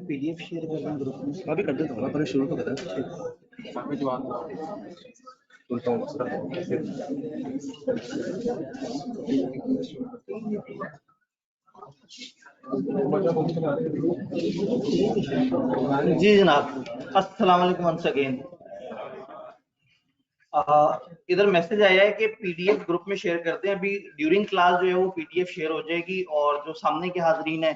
PDF share कर दूं group में, अभी कर देता हूँ, पहले शुरू तो करें। जी जनाब, अस्सलाम वालेकुम वंस अगेन। इधर मैसेज आया है कि पीडीएफ ग्रुप में शेयर करते हैं। अभी ड्यूरिंग क्लास जो है वो पीडीएफ शेयर हो जाएगी और जो सामने के हाजरीन है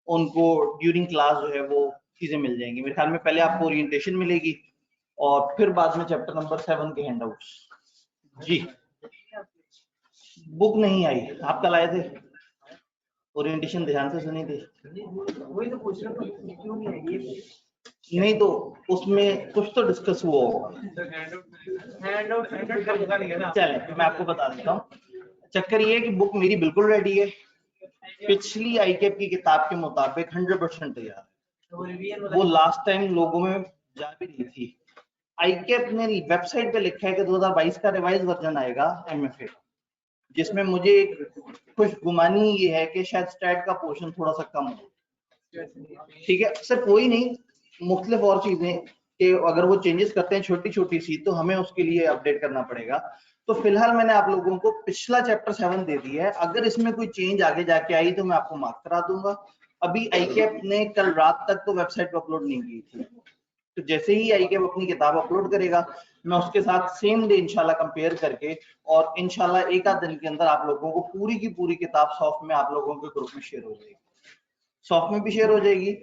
उनको ड्यूरिंग क्लास जो है वो चीजें मिल जाएंगी। मेरे ख्याल में पहले आपको ओरिएंटेशन मिलेगी और फिर बाद में चैप्टर नंबर 7 के हैंडआउट्स। जी बुक नहीं आई, आप कल आए थे, ओरिएंटेशन ध्यान से सुनी थी। वही तो पूछ रहा था क्यों नहीं आई? नहीं तो उसमें कुछ तो डिस्कस हुआ होगा। चले मैं आपको बता देता हूँ। चक्कर ये है कि बुक मेरी बिल्कुल रेडी है, पिछली आईकेप की किताब के मुताबिक 100% तैयार है। वो लास्ट टाइम लोगों में जा भी रही थी। आईकेप ने वेबसाइट पे लिखा है कि 2022 का रिवाइज वर्जन आएगा एमएफए, जिसमें मुझे एक खुशगुमानी ये है कि शायद स्टैट का पोर्शन थोड़ा सा कम हो। ठीक है, सर कोई नहीं, मुख्तलिफ और चीजें कि अगर वो चेंजेस करते हैं छोटी छोटी सी तो हमें उसके लिए अपडेट करना पड़ेगा। तो फिलहाल मैंने आप लोगों को पिछला चैप्टर 7 दे दिया है। अगर इसमें कोई चेंज आगे जाके आई तो मैं आपको मार्क करा दूंगा। अभी आईकेप ने कल रात तक तो वेबसाइट पर अपलोड नहीं की थी, तो जैसे ही आईकेप अपनी किताब अपलोड करेगा मैं उसके साथ सेम डे इंशाल्लाह कंपेयर करके और इंशाल्लाह एक आध दिन के अंदर आप लोगों को पूरी की पूरी किताब सॉफ्ट में आप लोगों के ग्रुप में शेयर हो जाएगी। सॉफ्ट में भी शेयर हो जाएगी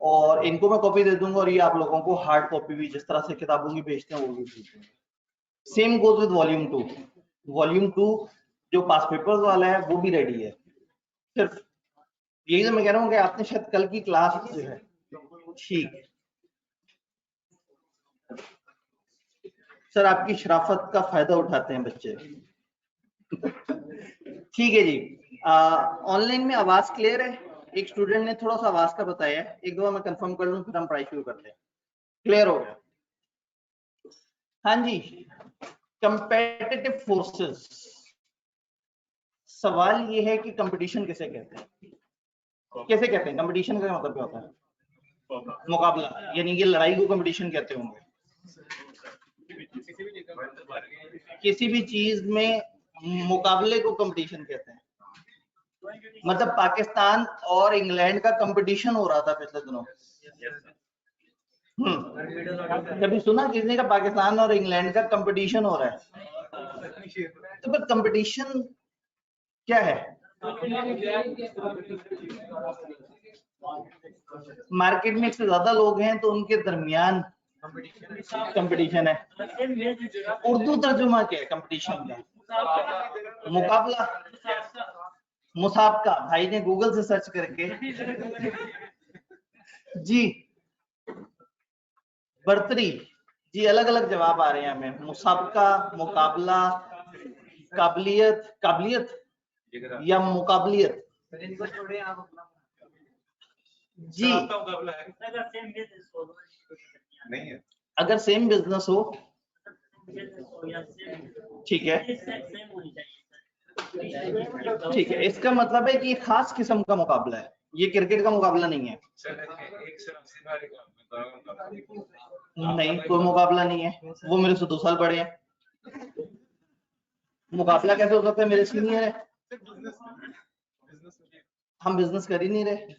और इनको मैं कॉपी दे दूंगा और ये आप लोगों को हार्ड कॉपी भी जिस तरह से किताबों की भेजते हैं वो भी भेज देंगे। Same goes with volume 2। Volume 2 जो पास पेपर्स वाला है वो भी रेडी है। सिर्फ यही तो मैं कह रहा हूँ कि आपने शायद कल की क्लास जो है ठीक सर आपकी शराफत का फायदा उठाते हैं बच्चे। ठीक है जी, ऑनलाइन में आवाज क्लियर है? एक स्टूडेंट ने थोड़ा सा आवाज का बताया है, एक दो मैं कंफर्म कर लूं फिर हम पढ़ाई शुरू करते हैं। क्लियर हो गया? हाँ जी, कंपेटिटिव फोर्सेस। सवाल ये है कि कंपटीशन किसे कहते हैं? कैसे कहते हैं? कंपटीशन का मतलब क्या होता है? मुकाबला, यानी कि लड़ाई को कंपटीशन कहते होंगे। किसी भी चीज में मुकाबले को कंपटीशन कहते हैं। मतलब पाकिस्तान और इंग्लैंड का कंपटीशन हो रहा था पिछले दिनों। कभी सुना किसने का पाकिस्तान और इंग्लैंड का कंपटीशन हो रहा है? तो पर कंपटीशन क्या है? मार्केट में एक से ज्यादा लोग हैं तो उनके दरमियान कंपटीशन है। उर्दू तर्जुमा क्या है कंपटीशन का? मुकाबला, मुसाबका। भाई ने गूगल से सर्च करके जी बर्तरी जी अलग अलग जवाब आ रहे हैं हमें। मुसाबका, मुकाबला, काबिलियत, काबिलियत या मुकाबलियत जी। अगर सेम बिजनेस हो ठीक है, ठीक है, इसका मतलब है कि खास किस्म का मुकाबला है, ये क्रिकेट का मुकाबला नहीं है। नहीं कोई मुकाबला नहीं है, वो मेरे से 2 साल बड़े हैं। मुकाबला कैसे हो सकता है? मेरे सीनियर है, हम बिजनेस कर ही नहीं रहे।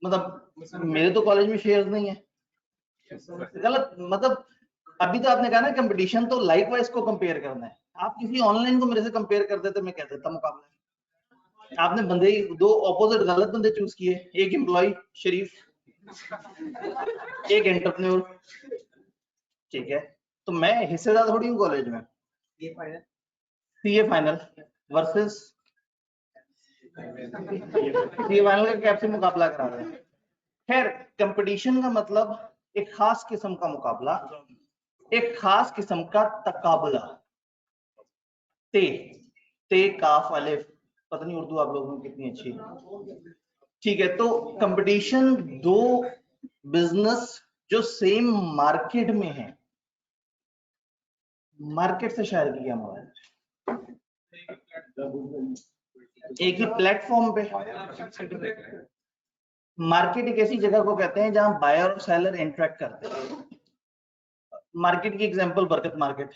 मतलब मेरे तो कॉलेज में शेयर्स नहीं है। गलत मतलब अभी तो आपने कहा ना कंपटीशन, तो लाइकवाइज को कंपेयर करना है। आप किसी ऑनलाइन को मेरे से कंपेयर कर देते मैं कह देता मुकाबला। आपने बंदे दो ऑपोजिट गलत बंदे चूज किए, एक एम्प्लॉय शरीफ, एक एंटरप्रेन्योर। ठीक है, तो मैं हिस्सेदार थोड़ी हूँ कॉलेज में। CA final versus CA final का कैप से मुकाबला करा रहे हैं। खैर, कंपटीशन का मतलब एक खास किस्म का मुकाबला, एक खास किस्म का तकाबला। ते काफ अलिफ, पता नहीं उर्दू आप लोगों की कितनी अच्छी। ठीक है, तो कंपटीशन दो बिजनेस जो सेम मार्केट में है, मार्केट से शेयर किया मोबाइल एक ही प्लेटफॉर्म पे। मार्केट एक ऐसी जगह को कहते हैं जहां बायर और सेलर इंटरेक्ट करते हैं। मार्केट की एग्जांपल बरकत मार्केट,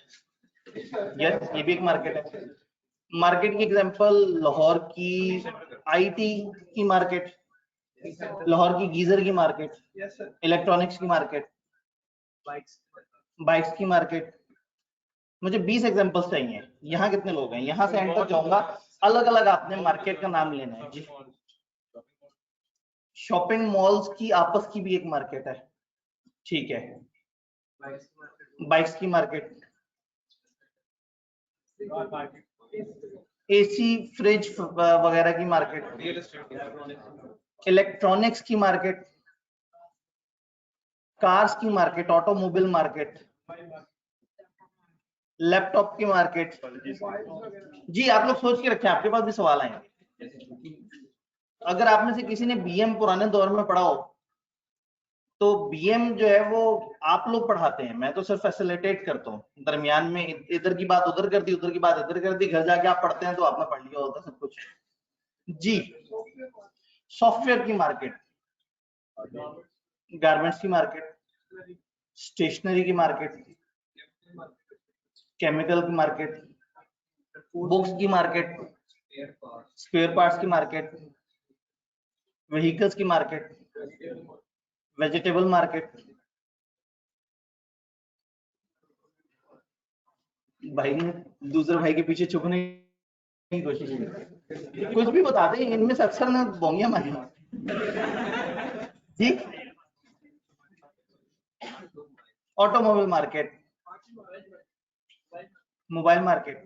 यस ये भी एक मार्केट है। मार्केट की एग्जांपल लाहौर की आईटी की मार्केट, लाहौर की गीजर की मार्केट, इलेक्ट्रॉनिक्स की मार्केट, बाइक्स की मार्केट। मुझे 20 एग्जांपल्स चाहिए। यहाँ कितने लोग हैं? यहाँ से एंड तक जाऊंगा, अलग अलग आपने मार्केट का नाम लेना है जी। शॉपिंग मॉल्स की आपस की भी एक मार्केट है, ठीक है। बाइक्स की मार्केट, एसी फ्रिज वगैरह की मार्केट, इलेक्ट्रॉनिक्स की मार्केट, कार्स की मार्केट, ऑटोमोबाइल मार्केट, लैपटॉप की मार्केट। जी आप लोग सोच के रखें, आपके पास भी सवाल आएंगे। अगर आप में से किसी ने बीएम पुराने दौर में पढ़ा हो तो बीएम जो है वो आप लोग पढ़ाते हैं, मैं तो सिर्फ फैसिलिटेट करता हूँ। दरमियान में इधर की बात उधर कर दी, उधर की बात इधर कर दी, घर जाके आप पढ़ते हैं तो आपने पढ़ लिया होता सब कुछ जी। सॉफ्टवेयर की मार्केट, गारमेंट्स की मार्केट, स्टेशनरी की मार्केट, केमिकल की मार्केट, बुक्स की मार्केट, स्पेयर पार्ट्स की मार्केट, व्हीकल्स की मार्केट, वेजिटेबल मार्केट। भाई ने दूसरे भाई के पीछे छुपने की कोशिश की, कुछ भी बता दे, इनमें से अक्सर ने बोंगियां मारी जी। Automobile market, mobile market,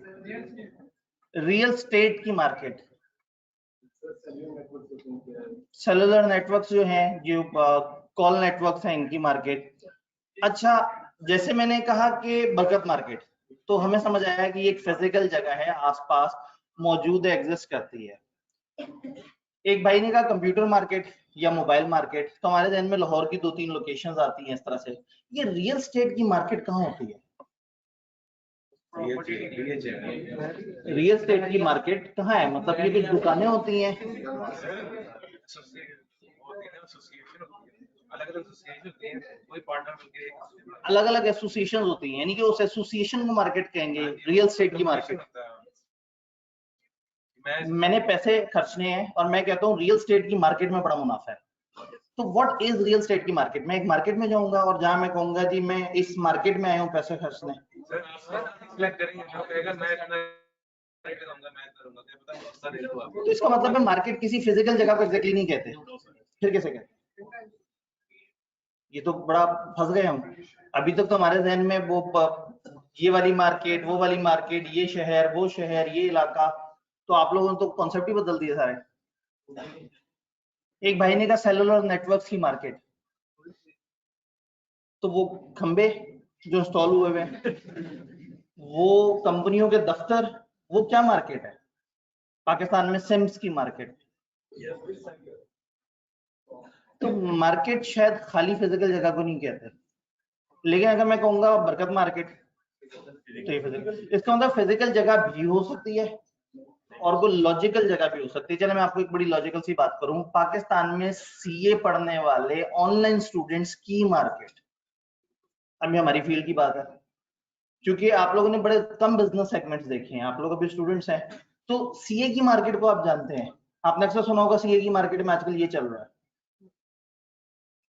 real estate की मार्केट, सेलुलर नेटवर्क्स जो हैं, जो कॉल नेटवर्क्स हैं, इनकी मार्केट। अच्छा, जैसे मैंने कहा कि बरकत मार्केट, तो हमें समझ आया कि एक फिजिकल जगह है, आसपास मौजूद है, एग्जिस्ट करती है। एक भाई ने कहा कंप्यूटर मार्केट या मोबाइल मार्केट, तो हमारे ध्यान में लाहौर की 2-3 लोकेशंस आती हैं इस तरह से। ये रियल स्टेट की मार्केट कहाँ होती है? रियल स्टेट की मार्केट कहाँ है? मतलब ये कुछ दुकानें होती हैं? अलग अलग एसोसिएशन होती हैं, यानी कि उस एसोसिएशन को मार्केट कहेंगे रियल स्टेट की मार्केट। मैंने पैसे खर्चने हैं और मैं कहता हूँ रियल स्टेट की मार्केट में बड़ा मुनाफा है। तो व्हाट इज रियल स्टेट की मार्केट? मैं एक मार्केट में जाऊंगा और जहां मैं कहूंगा जी मैं इस मार्केट में आया हूँ पैसे खर्चने, तो इसका मतलब है मार्केट किसी फिजिकल जगह को एग्जैक्टली नहीं कहते, फिर कैसे कहते? ये तो बड़ा फंस गए हम। अभी तक तो हमारे जहन में वो ये वाली मार्केट, वो वाली मार्केट, ये शहर, वो शहर, ये इलाका, तो आप लोगों ने तो कॉन्सेप्ट ही बदल दिए सारे। एक भाई ने कहा सेलुलर नेटवर्क्स की मार्केट, तो वो खंबे जो इंस्टॉल हुए हुए हैं, वो कंपनियों के दफ्तर, वो क्या मार्केट है? पाकिस्तान में सिम्स की मार्केट। तो मार्केट शायद खाली फिजिकल जगह को नहीं कहते, लेकिन अगर मैं कहूंगा बरकत मार्केट, तो ये फिजिकल, इसका मतलब फिजिकल जगह भी हो सकती है और कोई लॉजिकल जगह भी हो सकती है। चलो मैं आपको एक बड़ी लॉजिकल सी बात करूं, पाकिस्तान में सीए पढ़ने वाले ऑनलाइन स्टूडेंट्स की मार्केट, अभी हमारी फील्ड की बात है, क्योंकि आप लोगों ने बड़े कम बिजनेस सेगमेंट्स देखे हैं, आप लोग अभी स्टूडेंट्स हैं, तो सीए की मार्केट को आप जानते हैं, आपने अक्सर सुना होगा सीए की मार्केट में आजकल ये चल रहा है।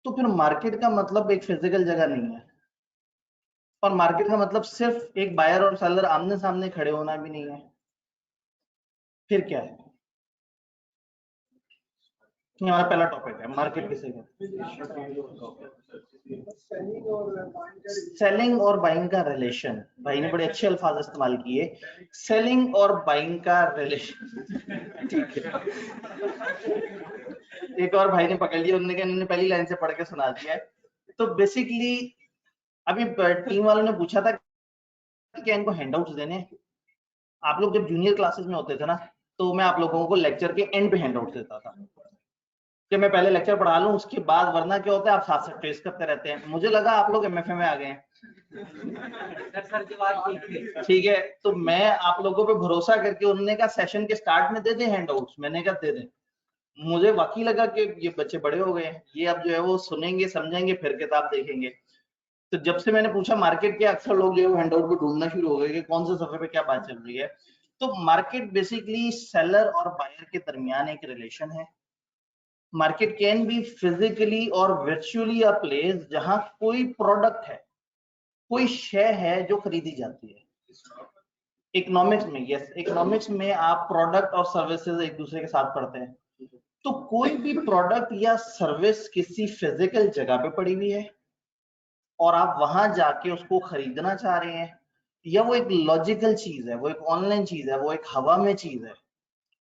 तो फिर मार्केट का मतलब एक फिजिकल जगह नहीं है, और मार्केट का मतलब सिर्फ एक बायर और सेलर आमने सामने खड़े होना भी नहीं है, फिर क्या है? ये हमारा पहला टॉपिक है, मार्केट किसे कहते हैं। सेलिंग और बाइंग का रिलेशन, भाई ने बड़े अच्छे अल्फाज इस्तेमाल किए, सेलिंग और बाइंग का रिलेशन। ठीक है, एक और भाई ने पकड़ लिया, उन्होंने पहली लाइन से पढ़ के सुना दिया है। तो बेसिकली अभी टीम वालों ने पूछा था कि क्या इनको हैंडआउट्स देने हैं। आप लोग जब जूनियर क्लासेस में होते थे ना, तो मैं आप लोगों को लेक्चर के एंड पे हैंडआउट देता था, कि मैं पहले लेक्चर पढ़ा लूं उसके बाद, वरना क्या होता है आप साथ साथ ट्रेस करते रहते हैं। मुझे लगा आप लोग एमएफए में आ गए हैं। सर की बात ठीक है, तो मैं आप लोगों पे भरोसा करके, उन्होंने कहा सेशन के स्टार्ट में दे दे हैंडआउट्स, मैंने कहा दे दे। मुझे वाकई लगा कि ये बच्चे बड़े हो गए हैं, ये अब जो है वो सुनेंगे समझेंगे फिर किताब देखेंगे। तो जब से मैंने पूछा मार्केट के, अक्सर लोग जो है हैंडआउट पे ढूंढना शुरू हो गए कि कौन से सफे पे क्या बात चल रही है। तो मार्केट बेसिकली सेलर और बायर के दरमियान एक रिलेशन है। मार्केट कैन बी फिजिकली और वर्चुअली अ प्लेस जहां कोई प्रोडक्ट है, कोई शय है जो खरीदी जाती है। इकोनॉमिक्स में, यस, इकोनॉमिक्स में आप प्रोडक्ट और सर्विसेज एक दूसरे के साथ पढ़ते हैं। तो कोई भी प्रोडक्ट या सर्विस किसी फिजिकल जगह पे पड़ी हुई है और आप वहां जाके उसको खरीदना चाह रहे हैं, या वो एक लॉजिकल चीज है, वो एक ऑनलाइन चीज है, वो एक हवा में चीज है,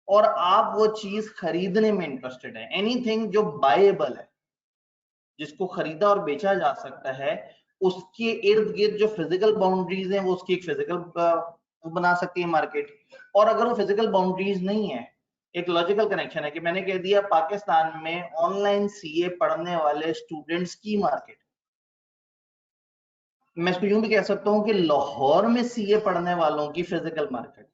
और आप वो चीज खरीदने में इंटरेस्टेड है। एनीथिंग जो बायेबल है, जिसको खरीदा और बेचा जा सकता है, उसके इर्द गिर्द जो फिजिकल बाउंड्रीज हैं वो उसकी एक फिजिकल बना सकती है मार्केट। और अगर वो फिजिकल बाउंड्रीज नहीं है, एक लॉजिकल कनेक्शन है कि मैंने कह दिया पाकिस्तान में ऑनलाइन सीए पढ़ने वाले स्टूडेंट्स की मार्केट, मैं इसको यूं भी कह सकता हूं कि लाहौर में सीए पढ़ने वालों की फिजिकल मार्केट,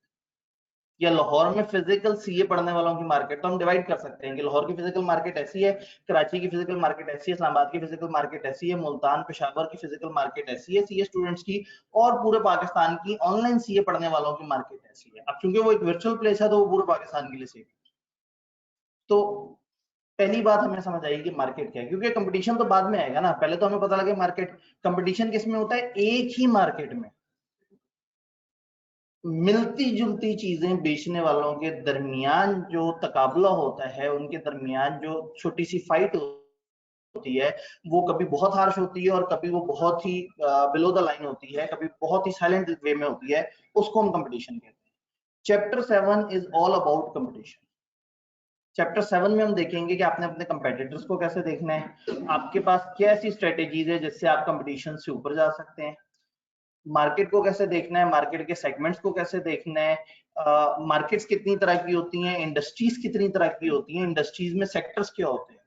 या लाहौर में फिजिकल सीए पढ़ने वालों की मार्केट। तो हम डिवाइड कर सकते हैं कि लाहौर की फिजिकल मार्केट ऐसी है, कराची की फिजिकल मार्केट ऐसी है, इस्लामाबाद की फिजिकल मार्केट ऐसी है, मुल्तान पेशावर की फिजिकल मार्केट ऐसी है सीए स्टूडेंट्स की, और पूरे पाकिस्तान की ऑनलाइन सीए पढ़ने वालों की मार्केट ऐसी है। अब चूंकि वो एक वर्चुअल प्लेस है तो वो पूरे पाकिस्तान के लिए सेम। तो पहली बात हमें समझ आएगी कि मार्केट क्या है, क्योंकि कंपटीशन तो बाद में आएगा ना, पहले तो हमें पता लगे मार्केट। कंपटीशन किस में होता है? एक ही मार्केट में मिलती जुलती चीजें बेचने वालों के दरमियान जो तकाबला होता है, उनके दरमियान जो छोटी सी फाइट होती है, वो कभी बहुत हार्श होती है और कभी वो बहुत ही बिलो द लाइन होती है, कभी बहुत ही साइलेंट वे में होती है, उसको हम कंपटीशन कहते हैं। Chapter 7 is all about competition. Chapter 7 में हम देखेंगे कि आपने अपने कंपेटिटर्स को कैसे देखना है, आपके पास क्या ऐसी स्ट्रेटेजीज है जिससे आप कंपटीशन से ऊपर जा सकते हैं, मार्केट को कैसे देखना है, मार्केट के सेगमेंट्स को कैसे देखना है, मार्केट्स कितनी तरह की होती हैं, इंडस्ट्रीज कितनी तरह की होती हैं, इंडस्ट्रीज में सेक्टर्स क्या होते हैं।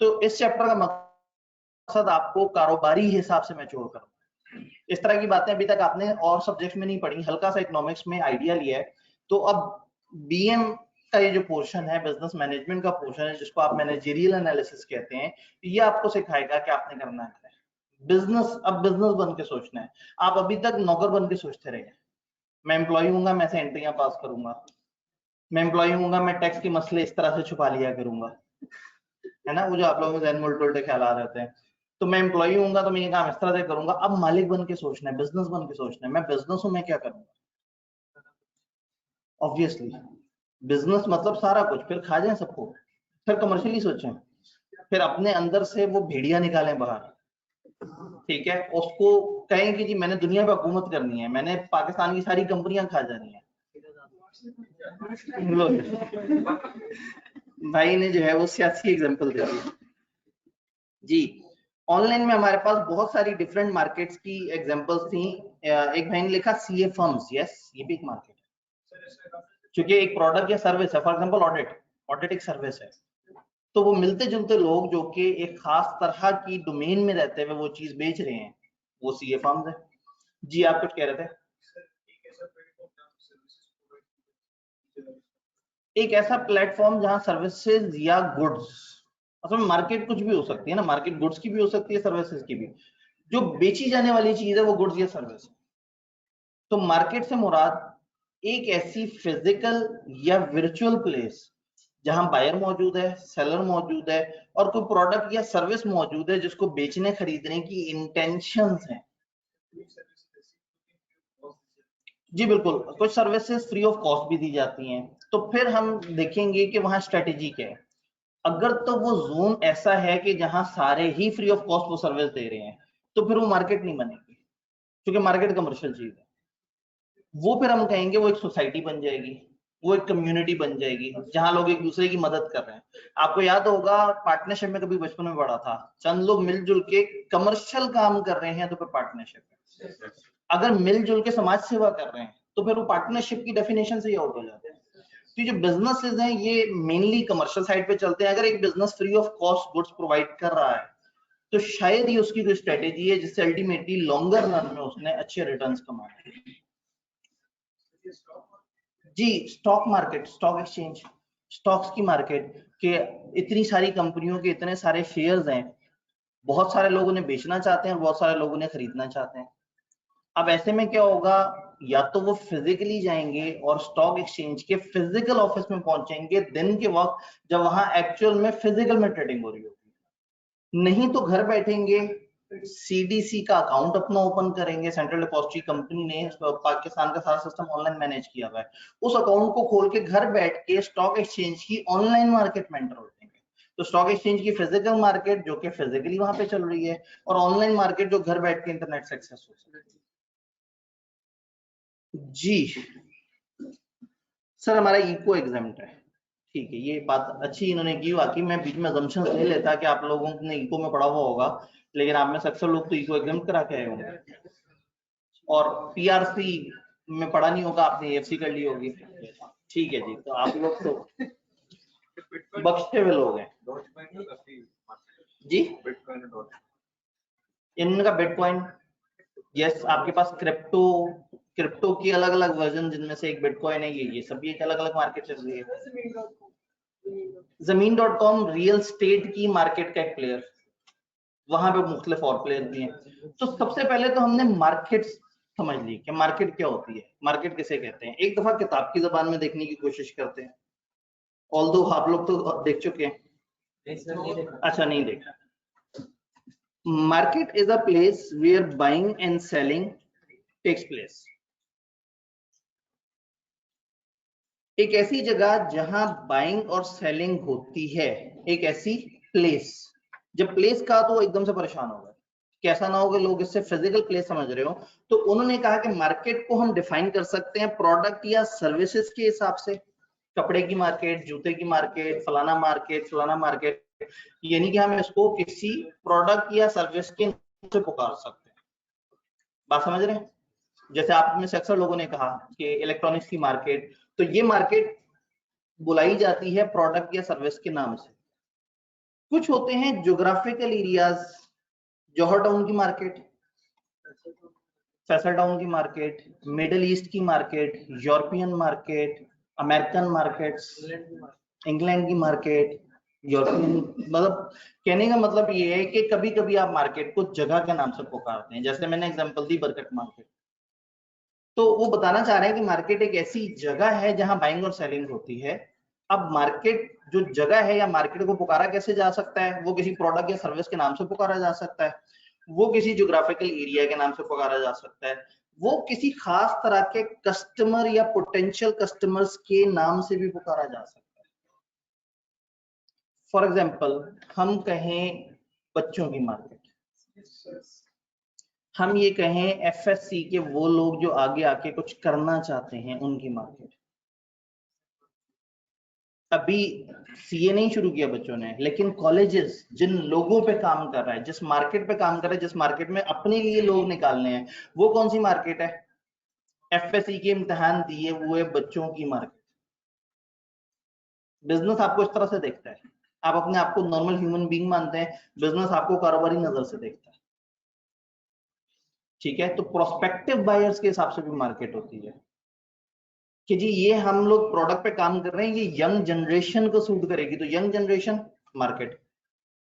तो इस चैप्टर का मकसद आपको कारोबारी हिसाब से मैच्योर करना। इस तरह की बातें अभी तक आपने और सब्जेक्ट में नहीं पढ़ी, हल्का सा इकोनॉमिक्स में आइडिया लिया है। तो अब बीएम का ये जो पोर्शन है, बिजनेस मैनेजमेंट का पोर्शन है, जिसको आप मैनेजरियल एनालिसिस कहते हैं, ये आपको सिखाएगा कि आपने करना है बिजनेस। अब बिजनेस बन के सोचना है। आप अभी तक नौकर बन के सोचते रहे, मैं एम्प्लॉय हूंगा, मैं से एंट्रियां पास करूंगा, मैं एम्प्लॉय हूंगा, मैं टैक्स के मसले इस तरह से छुपा लिया करूंगा, है ना, वो जो आप लोगों के जहन में उल्टे उल्टे ख्याल आ रहते हैं। तो मैं एम्प्लॉय हूंगा तो मैं ये काम इस तरह से करूंगा। अब मालिक बन के सोचना है, बिजनेस बन के सोचना है, मैं बिजनेस हूं, मैं क्या करूंगा। ऑब्वियसली बिजनेस मतलब सारा कुछ, फिर खा जाए सबको, फिर कमर्शियली सोचें, फिर अपने अंदर से वो भेड़िया निकालें बाहर, ठीक है, उसको कहें कि जी मैंने दुनिया पे हुकूमत करनी है, मैंने पाकिस्तान की सारी कंपनियां खा जानी है। भाई ने जो है वो सियासी एग्जांपल दे दी जी। ऑनलाइन में हमारे पास बहुत सारी डिफरेंट मार्केट्स की एग्जांपल्स थी। एक भाई ने लिखा सीए फर्म्स, यस ये भी एक मार्केट है, क्योंकि एक प्रोडक्ट या सर्विस है। फॉर एग्जांपल ऑडिट, ऑडिट एक सर्विस है। तो वो मिलते जुलते लोग जो कि एक खास तरह की डोमेन में रहते हुए वो चीज बेच रहे हैं, वो सीए फर्म्स है। जी आप कुछ कह रहे थे? एक ऐसा प्लेटफॉर्म जहां सर्विसेज या गुड्स, असल में मार्केट कुछ भी हो सकती है ना, मार्केट गुड्स की भी हो सकती है, सर्विसेज की भी। जो बेची जाने वाली चीज है वो गुड्स या सर्विस। तो मार्केट से मुराद एक ऐसी फिजिकल या वर्चुअल प्लेस जहां बायर मौजूद है, सेलर मौजूद है, और कोई प्रोडक्ट या सर्विस मौजूद है जिसको बेचने खरीदने की इंटेंशंस हैं। जी बिल्कुल, कुछ सर्विसेज फ्री ऑफ कॉस्ट भी दी जाती हैं। तो फिर हम देखेंगे कि वहां स्ट्रेटेजी क्या है। अगर तो वो जोन ऐसा है कि जहां सारे ही फ्री ऑफ कॉस्ट वो सर्विस दे रहे हैं, तो फिर वो मार्केट नहीं बनेगी, क्योंकि मार्केट कमर्शियल चीज है। वो फिर हम कहेंगे वो एक सोसाइटी बन जाएगी, वो एक कम्युनिटी बन जाएगी जहां लोग एक दूसरे की मदद कर रहे हैं। आपको याद होगा पार्टनरशिप में कभी बचपन में पढ़ा था, चंद लोग मिलजुल के कमर्शियल काम कर रहे हैं तो फिर पार्टनरशिप है। अगर मिलजुल के समाज सेवा कर रहे हैं तो फिर वो पार्टनरशिप की डेफिनेशन से ही आउट हो जाते हैं। तो जो बिजनेसेस हैं ये मेनली कमर्शियल साइड पे चलते हैं। अगर एक business free of cost goods provide कर रहा है तो शायद ही उसकी कोई स्ट्रेटेजी है जिससे अल्टीमेटली लॉन्गर रन में उसने अच्छे रिटर्न्स कमाए। जी, stock market, stock exchange, stocks की मार्केट के इतनी सारी कंपनियों के इतने सारे शेयर्स हैं, बहुत सारे लोग उन्हें बेचना चाहते हैं, बहुत सारे लोग उन्हें खरीदना चाहते हैं। अब ऐसे में क्या होगा, या तो वो फिजिकली जाएंगे और स्टॉक एक्सचेंज के फिजिकल ऑफिस में पहुंचेंगे दिन के वक्त जब वहां एक्चुअल में फिजिकल में ट्रेडिंग हो रही होगी, नहीं तो घर बैठेंगे सीडीसी का अकाउंट अपना ओपन करेंगे। सेंट्रल डिपॉजिटरी कंपनी ने पाकिस्तान का सारा सिस्टम ऑनलाइन मैनेज किया हुआ है, उस अकाउंट को खोल के घर बैठ के स्टॉक एक्सचेंज की ऑनलाइन मार्केट में एंटर हो जाएंगे। तो स्टॉक एक्सचेंज की फिजिकल मार्केट जो कि फिजिकली वहां पे चल रही है, और ऑनलाइन मार्केट जो घर बैठ के इंटरनेट से एक्सेस हो सकती है। जी सर, हमारा इको एग्जाम्प्ट है, ठीक है, ये बात अच्छी इन्होंने की। बाकी मैं बीच में assumptions नहीं लेता कि आप लोगों ने इको में पढ़ा हुआ होगा, लेकिन आप में से अक्सर लोग तो इको एग्जाम्प्ट करा के आए होंगे, और पीआरसी में पढ़ा नहीं होगा, आपने एफसी कर ली होगी। ठीक है जी, तो आप लोग तो बख्शे हुए लोग हैं जी। इनका बिटकॉइन, यस, आपके पास क्रिप्टो की अलग अलग वर्जन, जिनमें से एक बिटकॉइन है, ये सब भी एक अलग अलग मार्केट चल रही है। Zameen.com रियल स्टेट की मार्केट का एक प्लेयर, वहां पे मुख्तलिफ और प्लेयर भी हैं। तो सबसे पहले तो हमने मार्केट समझ ली कि मार्केट क्या होती है, मार्केट किसे कहते हैं। एक दफा किताब की जबान में देखने की कोशिश करते हैं, ऑल्दो आप लोग तो देख चुके हैं। अच्छा, नहीं देखा। Market is a place where buying and selling takes place. एक ऐसी जगह जहां बाइंग और सेलिंग होती है, एक ऐसी प्लेस। जब प्लेस कहा तो एकदम से परेशान हो गए, कैसा ना हो कि लोग इससे फिजिकल प्लेस समझ रहे हो। तो उन्होंने कहा कि मार्केट को हम डिफाइन कर सकते हैं प्रोडक्ट या सर्विसेज के हिसाब से। कपड़े की मार्केट, जूते की मार्केट, फलाना मार्केट, फलाना मार्केट, यानी कि हम इसको किसी प्रोडक्ट या सर्विस के नाम से पुकार सकते हैं। बात समझ रहे हैं? जैसे आप में से अक्सर लोगों ने कहा कि इलेक्ट्रॉनिक्स की मार्केट, तो ये मार्केट बुलाई जाती है प्रोडक्ट या सर्विस के नाम से। कुछ होते हैं ज्योग्राफिकल एरियाज, जौहर टाउन की मार्केट, फैसल टाउन की मार्केट, मिडिल ईस्ट की market, European market, American markets, England की मार्केट, यूरोपियन, मतलब कहने का मतलब ये है कि कभी कभी आप मार्केट को जगह के नाम से पुकारते हैं। जैसे मैंने एग्जांपल दी बरकत मार्केट, तो वो बताना चाह रहे हैं कि मार्केट एक ऐसी जगह है जहां बाइंग और सेलिंग होती है। अब मार्केट जो जगह है या मार्केट को पुकारा कैसे जा सकता है, वो किसी प्रोडक्ट या सर्विस के नाम से पुकारा जा सकता है, वो किसी ज्योग्राफिकल एरिया के नाम से पुकारा जा सकता है, वो किसी खास तरह के कस्टमर या पोटेंशियल कस्टमर्स के नाम से भी पुकारा जा सकता है। फॉर एग्जाम्पल, हम कहें बच्चों की मार्केट, हम ये कहें एफएससी के वो लोग जो आगे आके कुछ करना चाहते हैं, उनकी मार्केट। अभी सीए नहीं शुरू किया बच्चों ने, लेकिन कॉलेजेस जिन लोगों पे काम कर रहा है, जिस मार्केट पे काम कर रहा है, जिस मार्केट में अपने लिए लोग निकालने हैं, वो कौन सी मार्केट है? एफएससी के इम्तिहान दिए हुए बच्चों की मार्केट। बिजनेस आपको इस तरह से देखता है, आप अपने आप को नॉर्मल ह्यूमन बीइंग मानते हैं, बिजनेस आपको कारोबारी नजर से देखता है, ठीक है। तो प्रोस्पेक्टिव बायर्स के हिसाब से भी मार्केट होती है कि जी ये हम लोग प्रोडक्ट पे काम कर रहे हैं, ये यंग जनरेशन को सूट करेगी, तो यंग जनरेशन मार्केट।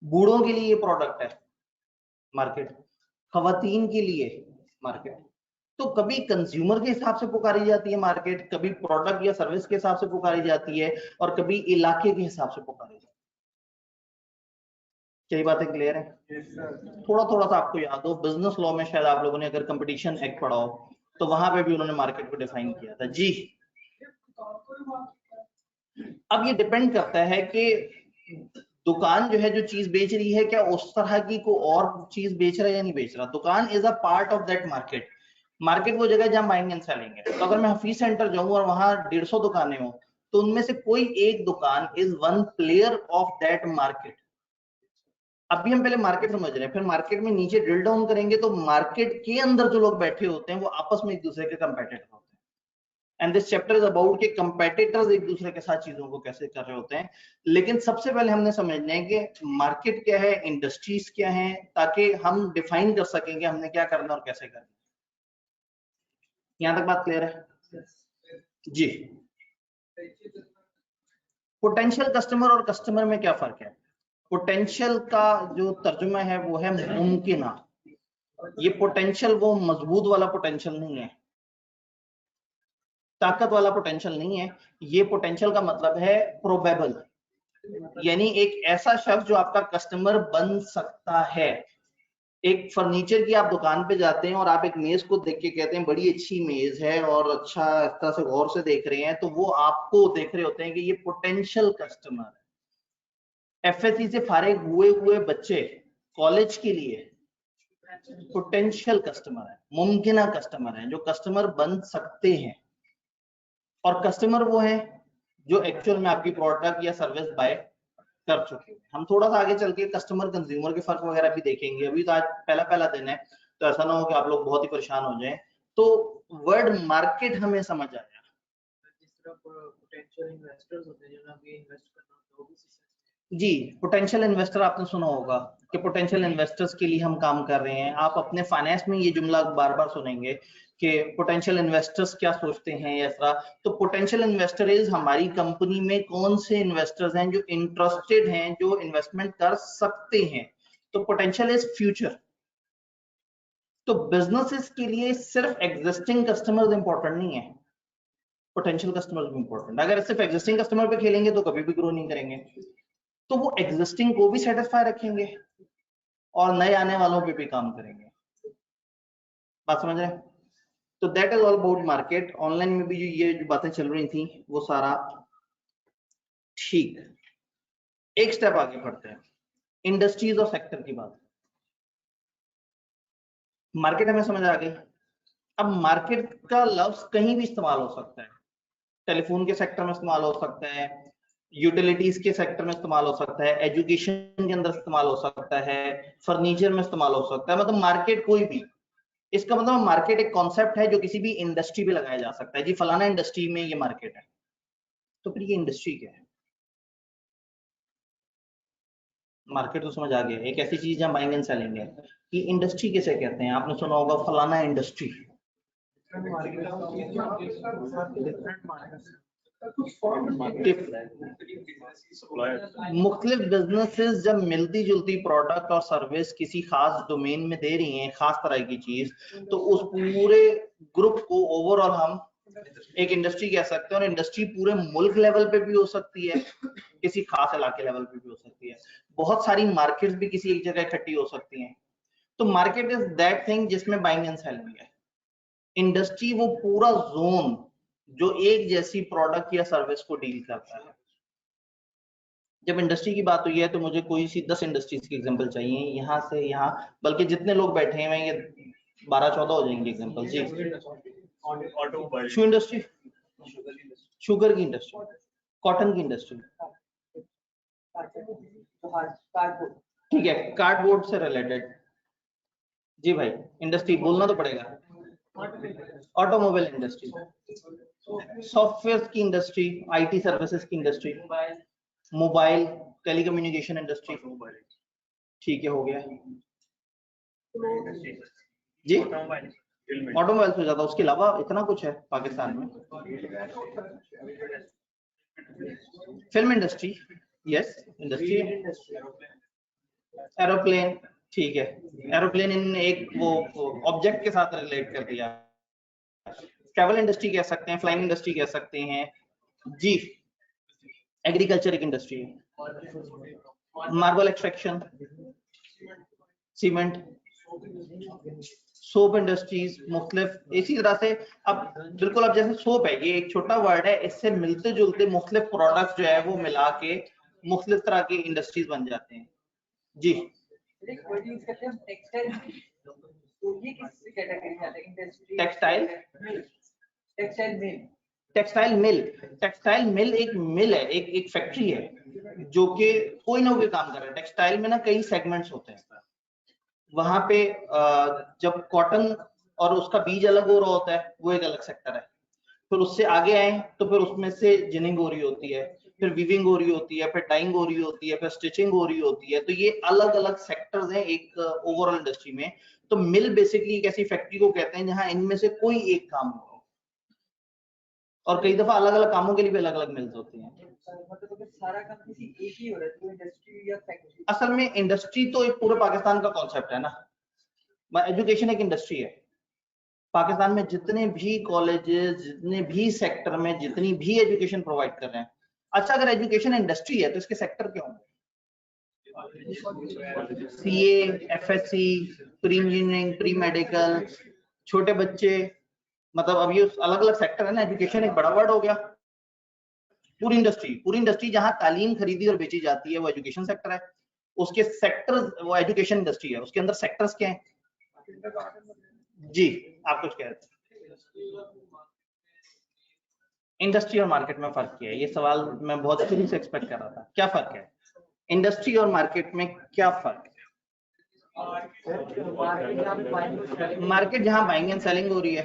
बूढ़ों के लिए ये प्रोडक्ट है मार्केट, खवातीन के लिए मार्केट। तो कभी कंज्यूमर के हिसाब से पुकारी जाती है मार्केट, कभी प्रोडक्ट या सर्विस के हिसाब से पुकारी जाती है, और कभी इलाके के हिसाब से पुकारी जाती है। कई बातें क्लियर है? थोड़ा थोड़ा सा आपको याद हो, बिजनेस लॉ में शायद आप लोगों ने अगर कंपटीशन एक्ट पढ़ा हो, तो वहां पे भी उन्होंने मार्केट को डिफाइन किया था जी। अब ये डिपेंड करता है कि दुकान जो है जो चीज बेच रही है, क्या उस तरह की को और चीज बेच रहा है या नहीं बेच रहा। दुकान is a part of that market. Market वो जगह जहां बाइंग एंड सेलिंग है। तो अगर मैं हफीज सेंटर जाऊं और वहां 150 दुकानें हो, तो उनमें से कोई एक दुकान is one player of that market. अभी हम पहले मार्केट समझ रहे हैं, फिर मार्केट में नीचे ड्रिल डाउन करेंगे तो मार्केट के अंदर जो लोग बैठे होते हैं वो आपस में एक दूसरे के कंपेटिटर होते हैं। And this chapter is about कि कंपेटिटर्स एक दूसरे के साथ चीजों को कैसे कर रहे होते हैं। लेकिन सबसे पहले हमने समझना है कि मार्केट क्या है, इंडस्ट्रीज क्या है, ताकि हम डिफाइन कर सकें कि हमने क्या करना और कैसे करना। यहां तक बात क्लियर है जी? पोटेंशियल कस्टमर और कस्टमर में क्या फर्क है? पोटेंशियल का जो तर्जुमा है वो है मुमकिन। ये पोटेंशियल वो मजबूत वाला पोटेंशियल नहीं है, ताकत वाला पोटेंशियल नहीं है। ये पोटेंशियल का मतलब है प्रोबेबल, यानी एक ऐसा शख्स जो आपका कस्टमर बन सकता है। एक फर्नीचर की आप दुकान पे जाते हैं और आप एक मेज को देख के कहते हैं बड़ी अच्छी मेज है और अच्छा इस तरह से गौर से देख रहे हैं, तो वो आपको देख रहे होते हैं कि ये पोटेंशियल कस्टमर है। एफएससी से फारिग हुए बच्चे कॉलेज के लिए पोटेंशियल कस्टमर है, मुमकिन कस्टमर है, जो कस्टमर बन सकते हैं। और कस्टमर वो है जो एक्चुअल में आपकी प्रोडक्ट या सर्विस बाय कर चुके हैं। हम थोड़ा सा आगे चल के कस्टमर कंज्यूमर के फर्क वगैरह भी देखेंगे। अभी तो आज पहला दिन है, तो ऐसा ना हो कि आप लोग बहुत ही परेशान हो जाएं। तो वर्ड मार्केट हमें समझ आया। जिस तरह पोटेंशियल इन्वेस्टर्स होते हैं जिन्हें अभी इन्वेस्ट करना होता है जी, पोटेंशियल इन्वेस्टर आपने सुना होगा कि पोटेंशियल इन्वेस्टर्स के लिए हम काम कर रहे हैं। आप अपने फाइनेंस में ये जुमला बार बार सुनेंगे कि पोटेंशियल इन्वेस्टर्स क्या सोचते हैं या ऐसा। तो पोटेंशियल इन्वेस्टर इज हमारी कंपनी में कौन से इन्वेस्टर्स हैं जो इंटरेस्टेड हैं, जो इन्वेस्टमेंट कर सकते हैं। तो पोटेंशियल इज फ्यूचर। तो बिजनेसेस के लिए सिर्फ एग्जिस्टिंग कस्टमर्स इंपॉर्टेंट नहीं है, पोटेंशियल कस्टमर्स भी इंपॉर्टेंट। अगर सिर्फ एग्जिस्टिंग कस्टमर पे खेलेंगे तो कभी भी ग्रो नहीं करेंगे। तो वो एग्जिस्टिंग को भी सेटिस्फाई रखेंगे और नए आने वालों पे भी काम करेंगे। बात समझ रहे हैं? तो that is all about market. Online में भी ये जो बातें चल रही थी वो सारा ठीक। एक स्टेप आगे बढ़ते हैं, इंडस्ट्रीज और सेक्टर की बात। मार्केट हमें समझ आ गई। अब मार्केट का लफ्ज कहीं भी इस्तेमाल हो सकता है। टेलीफोन के सेक्टर में इस्तेमाल हो सकता है, यूटिलिटीज के सेक्टर में इस्तेमाल हो सकता है, एजुकेशन के अंदर इस्तेमाल हो सकता है, फर्नीचर में इस्तेमाल हो सकता है। मतलब मार्केट कोई भी, इसका मतलब मार्केट एक कॉन्सेप्ट है जो किसी भी इंडस्ट्री पे लगाया जा सकता है। जी फलाना इंडस्ट्री में ये मार्केट है, तो फिर ये इंडस्ट्री क्या है? मार्केट तो समझ आ गया, एक ऐसी चीज जहां बाइंग एंड सेलिंग है। कि इंडस्ट्री किसे कहते हैं? आपने सुना होगा फलाना इंडस्ट्री। मुख्तलिफ बिजनेसेस जब मिलती जुलती प्रोडक्ट और सर्विस किसी खास डोमेन में दे रही हैं, खास तरह की चीज, तो उस पूरे ग्रुप को ओवरऑल हम एक इंडस्ट्री कह सकते हैं। और इंडस्ट्री पूरे मुल्क लेवल पे भी हो सकती है, किसी खास इलाके लेवल पे भी हो सकती है। बहुत सारी मार्केट्स भी किसी एक जगह इकट्ठी हो सकती हैं। तो मार्केट इज दैट थिंग जिसमें बाइंग एंड सेलिंग है। इंडस्ट्री वो पूरा जोन जो एक जैसी प्रोडक्ट या सर्विस को डील करता है। जब इंडस्ट्री की बात हुई है तो मुझे कोई सी 10 इंडस्ट्रीज की एग्जांपल चाहिए, यहाँ से यहाँ, बल्कि जितने लोग बैठे हैं ये 12-14 हो जाएंगे एग्जांपल जी। शू इंडस्ट्री, शुगर की इंडस्ट्री, कॉटन की इंडस्ट्री, ठीक है, कार्डबोर्ड से रिलेटेड जी भाई, इंडस्ट्री बोलना तो पड़ेगा। ऑटोमोबाइल इंडस्ट्री, सॉफ्टवेयर की इंडस्ट्री, आईटी सर्विसेज की इंडस्ट्री, मोबाइल टेलीकम्युनिकेशन इंडस्ट्री, ठीक है, हो गया जी। ऑटोमोबाइल से ज्यादा उसके अलावा इतना कुछ है पाकिस्तान में। Film industry, yes industry, aeroplane, ठीक है, एरोप्लेन इन एक वो ऑब्जेक्ट के साथ रिलेट कर दिया। ट्रैवल इंडस्ट्री कह सकते हैं, फ्लाइंग इंडस्ट्री कह सकते हैं जी। एग्रीकल्चर एक इंडस्ट्री है, marble extraction, cement, soap industries मुख्तलिफ इसी तरह से। अब बिल्कुल, अब जैसे सोप है, ये एक छोटा वर्ड है, इससे मिलते जुलते मुख्तलिफ प्रोडक्ट जो है वो मिला के मुख्तलिफ तरह की इंडस्ट्रीज बन जाते हैं जी। Textile, textile mill, textile mill एक मिल है, एक फैक्ट्री है जो कि कोई ना कोई काम कर रहा है। टेक्सटाइल में ना कई सेगमेंट्स होते हैं। वहां पे जब कॉटन और उसका बीज अलग हो रहा होता है वो एक अलग सेक्टर है। फिर उससे आगे आए तो फिर उसमें से जिनिंग हो रही होती है, फिर वीविंग हो रही होती है, फिर डाइंग हो रही होती है, फिर स्टिचिंग हो रही होती है। तो ये अलग अलग सेक्टर्स हैं एक ओवरऑल इंडस्ट्री में। तो मिल बेसिकली एक ऐसी फैक्ट्री को कहते हैं जहां इनमें से कोई एक काम हो, और कई दफा अलग अलग कामों के लिए भी अलग अलग मिल्स होती हैं। सारा काम किसी एक ही हो रहा है, तो इंडस्ट्री या फैक्ट्री? असल में इंडस्ट्री तो एक पूरे पाकिस्तान का कॉन्सेप्ट है ना, एजुकेशन एक इंडस्ट्री है। पाकिस्तान में जितने भी कॉलेजेस, जितने भी सेक्टर में जितनी भी एजुकेशन प्रोवाइड कर रहे हैं, अच्छा अगर एजुकेशन इंडस्ट्री है तो इसके सेक्टर क्या होंगे? CA, FSc, pre engineering, pre medical, छोटे बच्चे, मतलब अब ये अलग अलग सेक्टर है ना। एजुकेशन एक बड़ा वर्ड हो गया। पूरी इंडस्ट्री जहां तालीम खरीदी और बेची जाती है वो एजुकेशन सेक्टर है। उसके सेक्टर्स, वो एजुकेशन इंडस्ट्री है, उसके अंदर सेक्टर्स क्या हैं? जी आप कुछ कह रहे थे। इंडस्ट्री और मार्केट में फर्क क्या है? ये सवाल मैं बहुत शुरू से एक्सपेक्ट कर रहा था। क्या फर्क है इंडस्ट्री और मार्केट में? क्या फर्क है? मार्केट जहां बाइंग एंड सेलिंग हो रही है,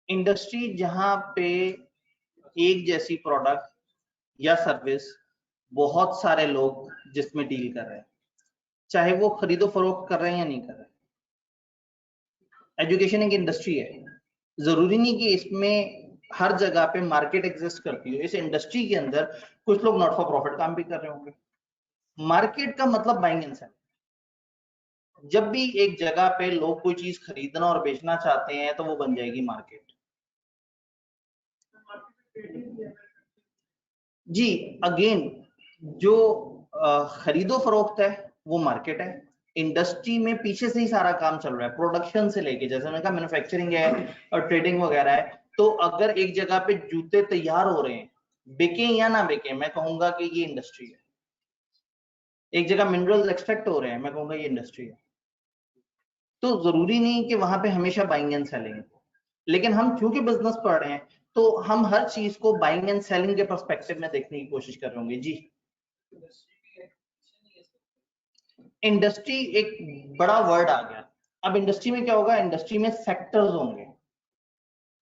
इंडस्ट्री जहां पे एक जैसी प्रोडक्ट या सर्विस बहुत सारे लोग जिसमें डील कर रहे हैं, चाहे वो खरीदो फरोख्त कर रहे हैं या नहीं कर रहे। एजुकेशन एक इंडस्ट्री है, जरूरी नहीं कि इसमें हर जगह पे मार्केट एग्जिस्ट करती हो। इस इंडस्ट्री के अंदर कुछ लोग नॉट फॉर प्रॉफिट काम भी कर रहे होंगे। मार्केट का मतलब बाइंग एंड सेलिंग। जब भी एक जगह पे लोग कोई चीज खरीदना और बेचना चाहते हैं तो वो बन जाएगी मार्केट। जी अगेन, जो खरीदो फरोख्त है वो मार्केट है। इंडस्ट्री में पीछे से ही सारा काम चल रहा है, प्रोडक्शन से लेके, जैसे मैंने कहा मैन्युफैक्चरिंग है और ट्रेडिंग वगैरह है। तो अगर एक जगह पे जूते तैयार हो रहे हैं, बिके या ना बिके, मैं कहूंगा कि ये इंडस्ट्री है। एक जगह मिनरल्स एक्सट्रैक्ट हो रहे हैं, मैं कहूंगा ये इंडस्ट्री है। तो जरूरी नहीं कि वहां पे हमेशा बाइंग एंड सेलिंग, लेकिन हम चूंकि बिजनेस पढ़ रहे हैं तो हम हर चीज को बाइंग एंड सेलिंग के पर्सपेक्टिव में देखने की कोशिश कर रहे होंगे। जी इंडस्ट्री एक बड़ा वर्ड आ गया। अब इंडस्ट्री में क्या होगा? इंडस्ट्री में सेक्टर्स होंगे,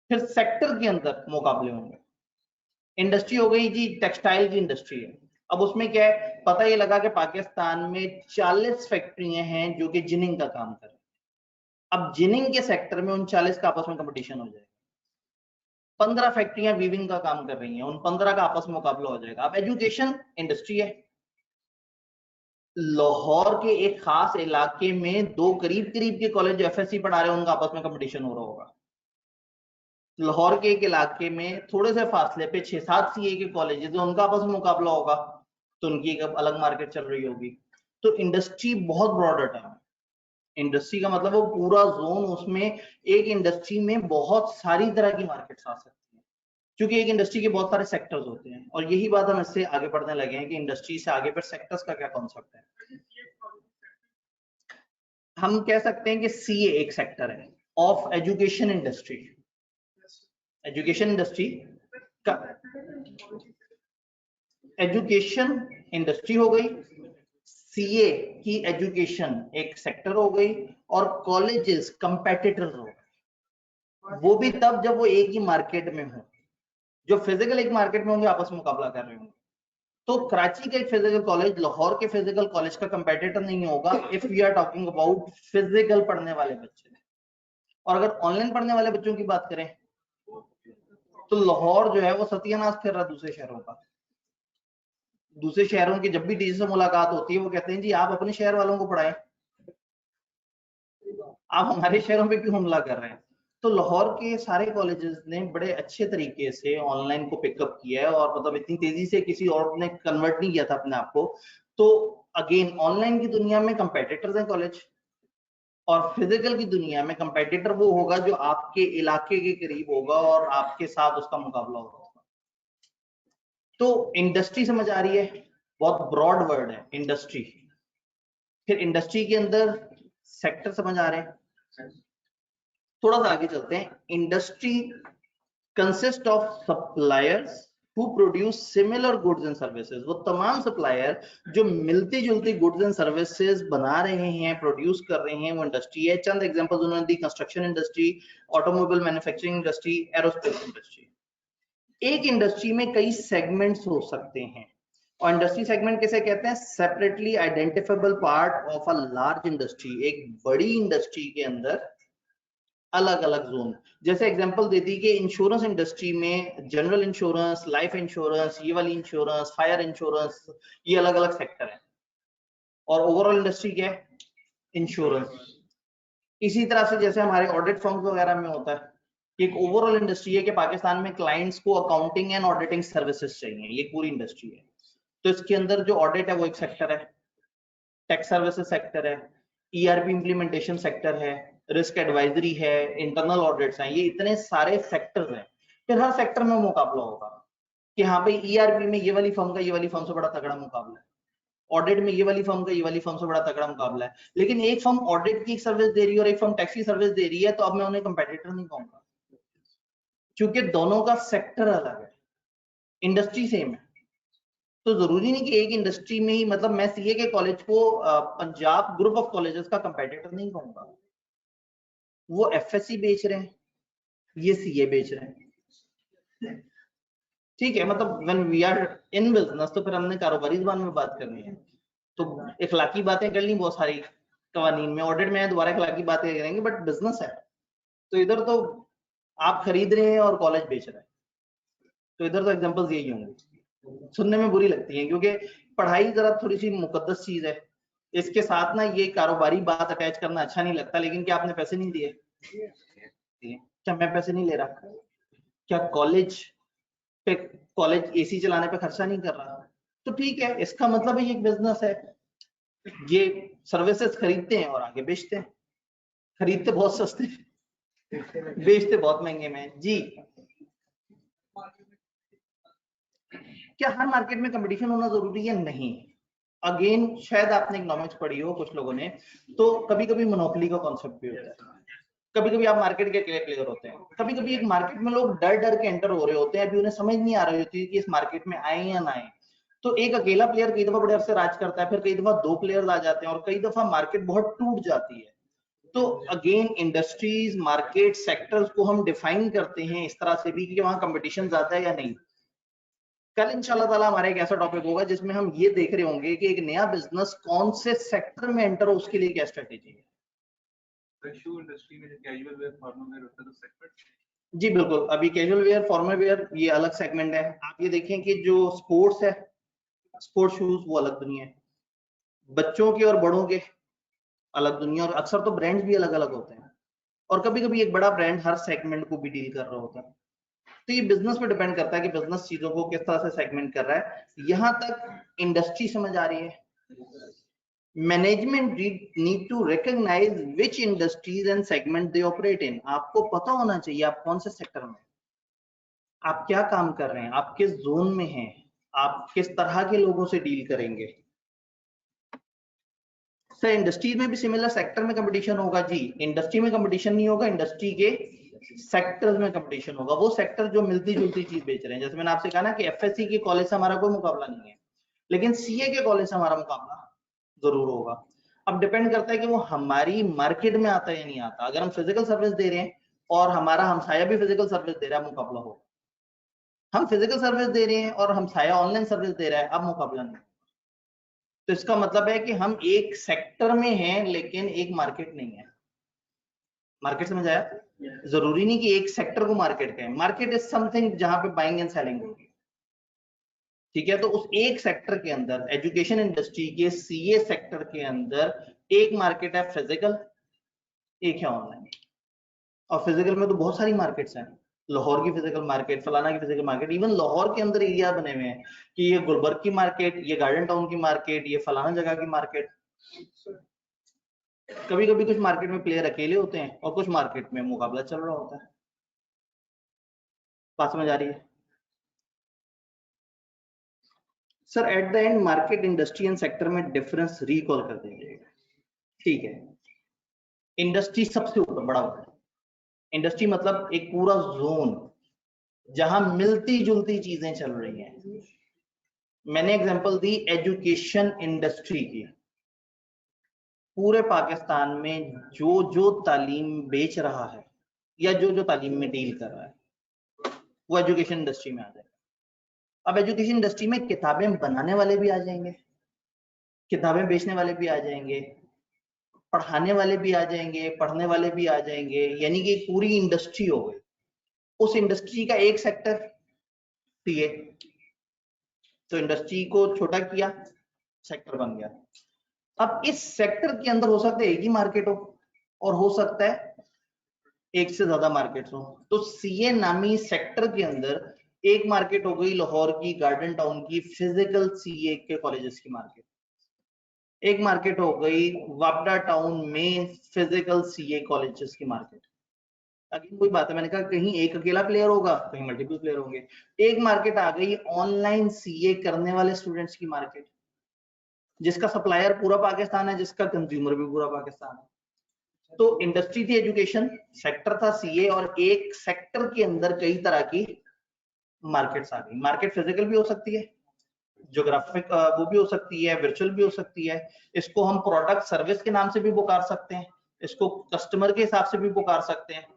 फिर सेक्टर के अंदर मुकाबले होंगे। इंडस्ट्री हो गई जी, टेक्सटाइल की इंडस्ट्री है। अब उसमें क्या है, पता ये लगा कि पाकिस्तान में 40 फैक्ट्रियां हैं जो कि जिनिंग का काम कर रही हैं। अब जिनिंग के सेक्टर में उन 40 का आपस में कंपटीशन हो जाएगा। 15 फैक्ट्रियां वीविंग का काम कर रही हैं, उन 15 का आपस में मुकाबला हो जाएगा। अब एजुकेशन इंडस्ट्री है, लाहौर के एक खास इलाके में दो करीब करीब के कॉलेज एफएससी पढ़ा रहे हैं, उनका आपस में कंपटीशन हो रहा होगा। लाहौर के एक इलाके में थोड़े से फासले पे 6-7 सीए के कॉलेजेस है, उनका आपस में मुकाबला होगा, तो उनकी एक अलग मार्केट चल रही होगी। तो इंडस्ट्री बहुत ब्रॉडर टर्म है। इंडस्ट्री का मतलब वो पूरा जोन, उसमें एक इंडस्ट्री में बहुत सारी तरह की मार्केट्स आ सकती है, क्योंकि एक इंडस्ट्री के बहुत सारे सेक्टर्स होते हैं। और यही बात हम इससे आगे बढ़ने लगे हैं कि इंडस्ट्री से आगे फिर सेक्टर्स का क्या कॉन्सेप्ट है। हम कह सकते हैं कि सीए एक सेक्टर है of education industry. Education industry का, एजुकेशन इंडस्ट्री हो गई, सीए की एजुकेशन एक सेक्टर हो गई, और कॉलेजेस कंपेटिटर हो गए। वो भी तब जब वो एक ही मार्केट में हो। जो फिजिकल एक मार्केट में होंगे आपस में मुकाबला कर रहे होंगे। तो कराची का एक फिजिकल कॉलेज लाहौर के फिजिकल कॉलेज का कंपेटिटर नहीं होगा if we are talking about physical पढ़ने वाले बच्चे। और अगर ऑनलाइन पढ़ने वाले बच्चों की बात करें तो लाहौर जो है वो सत्यानाश कर रहा है दूसरे शहरों का। दूसरे शहरों की जब भी डीजी से मुलाकात होती है वो कहते हैं जी आप अपने शहर वालों को पढ़ाएं, आप हमारे शहरों पे क्यों हमला कर रहे हैं। तो लाहौर के सारे कॉलेजेस ने बड़े अच्छे तरीके से ऑनलाइन को पिकअप किया है, और मतलब इतनी तेजी से किसी और ने कन्वर्ट नहीं किया था अपने आप को। तो अगेन ऑनलाइन की दुनिया में कंपेटिटर्स हैं कॉलेज, और फिजिकल की दुनिया में कंपेटिटर वो होगा जो आपके इलाके के करीब होगा और आपके साथ उसका मुकाबला होगा। तो इंडस्ट्री समझ आ रही है, बहुत ब्रॉड वर्ड है इंडस्ट्री। फिर इंडस्ट्री के अंदर सेक्टर समझ आ रहे हैं। थोड़ा सा आगे चलते हैं। Industry consist of suppliers who produce similar goods and services, वो तमाम सप्लायर जो मिलती जुलती गुड्स एंड सर्विसेज बना रहे हैं, प्रोड्यूस कर रहे हैं, वो इंडस्ट्री है। चंद एग्जांपल्स उन्होंने दी, construction industry, automobile manufacturing industry, aerospace industry. एक इंडस्ट्री में कई सेगमेंट्स हो सकते हैं, और इंडस्ट्री सेगमेंट किसे कहते हैं? Separately identifiable part of a large industry. एक बड़ी इंडस्ट्री के अंदर अलग अलग जोन। जैसे एग्जांपल दे दी कि इंश्योरेंस इंडस्ट्री में जनरल इंश्योरेंस, लाइफ इंश्योरेंस, ये वाली इंश्योरेंस, फायर इंश्योरेंस, ये अलग अलग सेक्टर है। और ओवरऑल इंडस्ट्री क्या है? इंश्योरेंस। इसी तरह से जैसे हमारे ऑडिट फर्म्स वगैरह में होता है, एक ओवरऑल इंडस्ट्री है कि पाकिस्तान में क्लाइंट्स को अकाउंटिंग एंड ऑडिटिंग सर्विसेज चाहिए, ये पूरी इंडस्ट्री है। तो इसके अंदर जो ऑडिट है वो एक सेक्टर है, टैक्स सर्विसेज सेक्टर है, ईआरपी इंप्लीमेंटेशन सेक्टर है, रिस्क एडवाइजरी है, इंटरनल ऑडिट्स हैं, ये इतने सारे सेक्टर्स हैं। फिर हर सेक्टर में मुकाबला होगा कि हाँ भाई ईआरपी में ये वाली फर्म का ये वाली फर्म से बड़ा तगड़ा मुकाबला है, ऑडिट में ये वाली फर्म का ये वाली फर्म से बड़ा तगड़ा मुकाबला है। लेकिन एक फर्म ऑडिट की सर्विस दे रही है और एक फर्म टैक्स की सर्विस दे रही है, तो अब मैं उन्हें कंपेटिटर नहीं कहूंगा, क्योंकि दोनों का सेक्टर अलग है, इंडस्ट्री सेम है। तो जरूरी नहीं कि एक इंडस्ट्री में ही, मतलब मैं सीए के कॉलेज को पंजाब ग्रुप ऑफ कॉलेजेस का कंपेटिटर नहीं कहूंगा। वो एफएससी बेच रहे हैं, ये सीए बेच रहे हैं, ठीक है। मतलब when we are in business, तो फिर हमने कारोबारी जुबान में बात करनी है, तो इखलाकी बातें करनी बहुत सारी कवानीन में, ऑडिट में दोबारा इखलाकी बातें करेंगे, बट बिजनेस है। तो इधर तो आप खरीद रहे हैं और कॉलेज बेच रहे हैं, तो इधर तो एग्जांपल्स यही होंगे। सुनने में बुरी लगती है क्योंकि पढ़ाई जरा थोड़ी सी मुकद्दस चीज है, इसके साथ ना ये कारोबारी बात अटैच करना अच्छा नहीं लगता। लेकिन क्या आपने पैसे नहीं दिए? क्या मैं पैसे नहीं ले रहा? क्या कॉलेज एसी चलाने पे खर्चा नहीं कर रहा? तो ठीक है, इसका मतलब है ये एक बिजनेस है, ये सर्विसेज खरीदते हैं और आगे बेचते हैं। खरीदते बहुत सस्ते, बेचते बहुत महंगे में जी। क्या हर मार्केट में कंपटीशन होना जरूरी है? नहीं। अगेन शायद आपने इकोनॉमिक्स पढ़ी हो कुछ लोगों ने, तो कभी कभी मोनोपोली का कॉन्सेप्ट भी होता है, कभी कभी आप मार्केट के प्लेयर होते हैं, कभी कभी एक मार्केट में लोग डर डर के एंटर हो रहे होते हैं, अभी उन्हें समझ नहीं आ रही होती कि इस मार्केट में आए या ना आए। तो एक अकेला प्लेयर कई दफा बड़े अरसे राज करता है, फिर कई दफा दो प्लेयर्स आ जाते हैं, और कई दफा मार्केट बहुत टूट जाती है। तो अगेन इंडस्ट्रीज, मार्केट, सेक्टर्स को हम डिफाइन करते हैं इस तरह से भी कि वहां कंपटीशन ज्यादा है या नहीं। कल इंशाल्लाह ताला हमारा एक ऐसा टॉपिक होगा जिसमें हम ये देख रहे होंगे कि एक नया बिजनेस कौन से सेक्टर में एंटर हो, उसके लिए क्या स्ट्रेटेजी है। इंडस्ट्री में जो कैजुअल वेयर, फॉर्मल वेयर होता है, तो सेगमेंट। जी बिल्कुल, अभी कैजुअल वेयर, फॉर्मल वेयर ये अलग सेगमेंट है। आप ये देखें कि जो स्पोर्ट्स है, स्पोर्ट्स शूज, वो अलग दुनिया है, बच्चों के और बड़ों के अलग दुनिया, और अक्सर तो ब्रांड्स भी अलग अलग होते हैं, और कभी कभी एक बड़ा ब्रांड हर सेगमेंट को भी डील कर रहा होता है। तो ये बिजनेस पे डिपेंड करता है कि बिजनेस चीजों को किस तरह से सेगमेंट कर रहा है। यहां तक इंडस्ट्री समझ आ रही है। Management need to recognise which industries and segment they operate in. आपको पता होना चाहिए आप कौन से सेक्टर में, आप क्या काम कर रहे हैं, आप किस जोन में हैं, आप किस तरह के लोगों से डील करेंगे। सर इंडस्ट्री में भी सिमिलर सेक्टर में कंपटीशन होगा जी। इंडस्ट्री में कंपटीशन नहीं होगा, इंडस्ट्री के सेक्टर्स में कंपटीशन होगा। वो सेक्टर जो मिलती जुलती चीज बेच रहे हैं, जैसे मैंने आपसे कहा ना कि एफएससी के कॉलेज से हमारा कोई मुकाबला नहीं है, लेकिन सीए के कॉलेज से हमारा मुकाबला जरूर होगा। अब डिपेंड करता है कि वो हमारी मार्केट में आता है या नहीं आता। अगर हम फिजिकल सर्विस दे रहे हैं और हमारा हमसाया भी फिजिकल सर्विस दे रहा है, मुकाबला होगा। हम फिजिकल सर्विस दे रहे हैं और हमसाया ऑनलाइन सर्विस दे रहा है, अब मुकाबला नहीं। तो इसका मतलब है कि हम एक सेक्टर में हैं लेकिन एक मार्केट नहीं है। मार्केट समझ आया? जरूरी नहीं कि एक सेक्टर को मार्केट कहें। मार्केट इज समथिंग जहां पे बाइंग एंड सेलिंग होगी, ठीक है। तो उस एक सेक्टर के अंदर, एजुकेशन इंडस्ट्री के सीए सेक्टर के अंदर, एक मार्केट है फिजिकल, एक है ऑनलाइन। और फिजिकल में तो बहुत सारी मार्केट्स हैं, लाहौर की फिजिकल मार्केट, फलाना की फिजिकल मार्केट, इवन लाहौर के अंदर एरिया बने हुए हैं कि ये गुलबर्ग की मार्केट, ये गार्डन टाउन की मार्केट, ये फलाना जगह की मार्केट। कभी कभी कुछ मार्केट में प्लेयर अकेले होते हैं और कुछ मार्केट में मुकाबला चल रहा होता है। बात समझ आ रही है? Sir at the end market, industry and sector में डिफरेंस रिकॉल कर देंगे, ठीक है। इंडस्ट्री सबसे ऊपर बड़ा होता है। इंडस्ट्री मतलब एक पूरा जोन, जहां मिलती जुलती चीजें चल रही हैं। मैंने एग्जांपल दी एजुकेशन इंडस्ट्री की। पूरे पाकिस्तान में जो जो तालीम बेच रहा है या जो जो तालीम में डील कर रहा है वो एजुकेशन इंडस्ट्री में आ जाएगा। अब एजुकेशन इंडस्ट्री में किताबें बनाने वाले भी आ जाएंगे, किताबें बेचने वाले भी आ जाएंगे, पढ़ाने वाले भी आ जाएंगे, पढ़ने वाले भी आ जाएंगे, यानी कि पूरी इंडस्ट्री हो गई। उस इंडस्ट्री का एक सेक्टर सीए, तो इंडस्ट्री को छोटा किया, सेक्टर बन गया। अब इस सेक्टर के अंदर हो सकता है एक ही मार्केट हो और हो सकता है एक से ज्यादा मार्केट्स हो। तो सीए नामी सेक्टर के अंदर एक मार्केट हो गई लाहौर की, गार्डन टाउन की, फिजिकल सीए के कॉलेजेस की मार्केट। एक मार्केट हो गई वापडा टाउन में फिजिकल सीए कॉलेजेस की मार्केट। अगेन कोई बात है, मैंने कहा कहीं एक अकेला प्लेयर होगा, कहीं मल्टीपल प्लेयर होंगे। एक मार्केट आ गई ऑनलाइन सीए करने वाले स्टूडेंट्स की मार्केट, जिसका सप्लायर पूरा पाकिस्तान है, जिसका कंज्यूमर भी पूरा पाकिस्तान है। तो इंडस्ट्री थी एजुकेशन, सेक्टर था सीए, और एक सेक्टर के अंदर कई तरह की मार्केट्स आ गई। मार्केट फिजिकल भी हो सकती है, ज्योग्राफिक वो भी हो सकती है, वर्चुअल भी हो सकती है। इसको हम प्रोडक्ट सर्विस के नाम से भी पुकार सकते हैं, इसको कस्टमर के हिसाब से भी पुकार सकते हैं।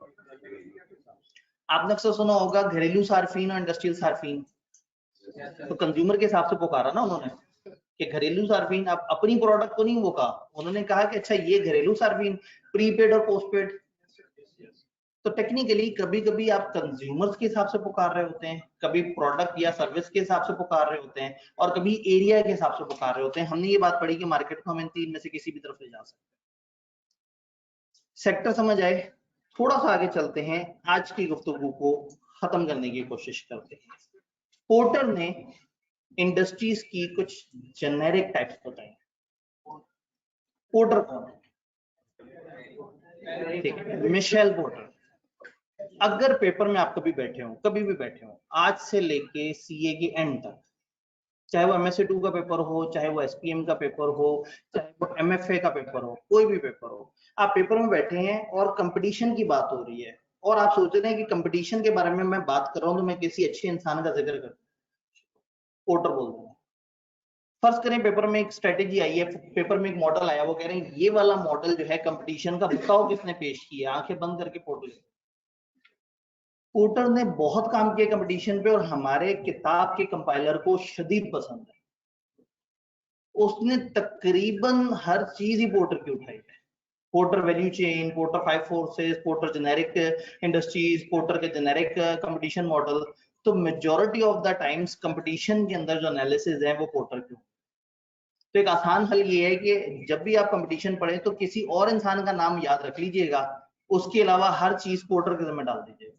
आपने अक्सर सुना होगा घरेलू सार्फिन और इंडस्ट्रियल सार्फिन, तो कंज्यूमर के हिसाब से पुकारा ना उन्होंने कि घरेलू सार्फिन। अब अपनी प्रोडक्ट को नहीं पुकारा, उन्होंने कहा कि अच्छा ये घरेलू सार्फिन, प्रीपेड और पोस्टपेड। तो टेक्निकली कभी कभी आप कंज्यूमर्स के हिसाब से पुकार रहे होते हैं, कभी प्रोडक्ट या सर्विस के हिसाब से पुकार रहे होते हैं, और कभी एरिया के हिसाब से पुकार रहे होते हैं। हमने ये बात पढ़ी कि मार्केट को हम इन तीन में से किसी भी तरफ ले जा सकते हैं। सेक्टर समझ आए? थोड़ा सा आगे चलते हैं, आज की गुफ्तगू को खत्म करने की कोशिश करते हैं। पोर्टर ने इंडस्ट्रीज की कुछ जेनेरिक टाइप्स बताए। पोर्टर कौन है? ठीक है, मिशेल पोर्टर। अगर पेपर में आप कभी बैठे हो, कभी भी बैठे हो, आज से लेके सीए के एंड तक, चाहे वो एमएससी 2 का पेपर हो, चाहे वो एसपीएम का पेपर हो, चाहे वो एमएफए का पेपर हो, कोई भी पेपर हो, आप पेपर में बैठे हैं और कंपटीशन की बात हो रही है, और आप सोच रहे हैं कि कंपटीशन के बारे में मैं बात कर रहा हूं तो मैं किसी अच्छे इंसान का जिक्र कर, पोर्टर बोलते हैं। फर्ज करें पेपर में एक स्ट्रेटेजी आई है, पेपर में एक मॉडल आया, वो कह रहे हैं ये वाला मॉडल जो है कंपटीशन का, बताओ किसने पेश किया। आंखें बंद करके पोर्टर, पोर्टर ने बहुत काम किया कंपटीशन पे, और हमारे किताब के कंपाइलर को शदीद पसंद है। उसने तकरीबन हर चीज ही पोर्टर की उठाई है। Porter value chain, porter 5 forces, porter generic industries, porter के जेनेरिक कंपटीशन मॉडल। तो majority of the times competition के अंदर जो एनालिसिस है वो पोर्टर के। तो एक आसान हल ये है कि जब भी आप कंपटीशन पढ़ें तो किसी और इंसान का नाम याद रख लीजिएगा, उसके अलावा हर चीज पोर्टर के जिम्मे डाल दीजिएगा।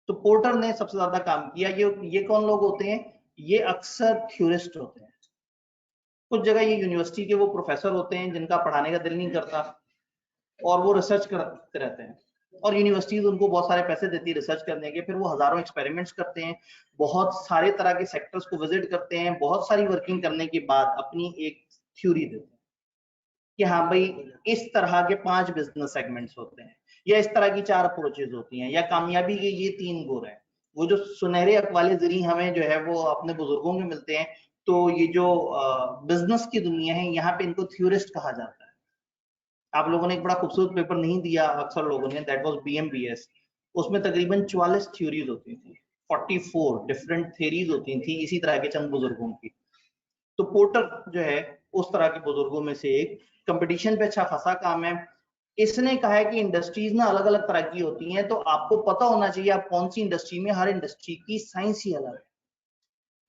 तो पोर्टर ने सबसे ज्यादा काम किया। ये कौन लोग होते हैं? ये अक्सर थ्योरिस्ट होते हैं। कुछ जगह ये यूनिवर्सिटी के वो प्रोफेसर होते हैं जिनका पढ़ाने का दिल नहीं करता और वो रिसर्च करते रहते हैं, और यूनिवर्सिटीज उनको बहुत सारे पैसे देती है रिसर्च करने के। फिर वो हजारों एक्सपेरिमेंट्स करते हैं, बहुत सारे तरह के सेक्टर्स को विजिट करते हैं, बहुत सारी वर्किंग करने के बाद अपनी एक थ्योरी देते हैं कि हाँ भाई इस तरह के 5 बिजनेस सेगमेंट्स होते हैं, या इस तरह की 4 अप्रोचेज होती हैं, या कामयाबी के ये 3 गुर हैं। वो जो सुनहरे अकवाले ज़री हमें जो है वो अपने बुजुर्गों के मिलते हैं। तो ये जो बिजनेस की दुनिया है, यहाँ पे इनको थ्योरिस्ट कहा जाता है। आप लोगों ने एक बड़ा खूबसूरत पेपर नहीं दिया अक्सर लोगों ने, दैट वाज बीएमबीएस। उसमें तकरीबन 44 थ्योरीज होती थी, 44 डिफरेंट थ्योरीज होती थी इसी तरह के चंद बुजुर्गों की। तो पोर्टर जो है उस तरह के बुजुर्गों में से एक। कंपटीशन पे अच्छा खासा काम है। इसने कहा है कि इंडस्ट्रीज ना अलग अलग तरह की होती हैं, तो आपको पता होना चाहिए आप कौन सी इंडस्ट्री में। हर इंडस्ट्री की साइंस ही अलग है।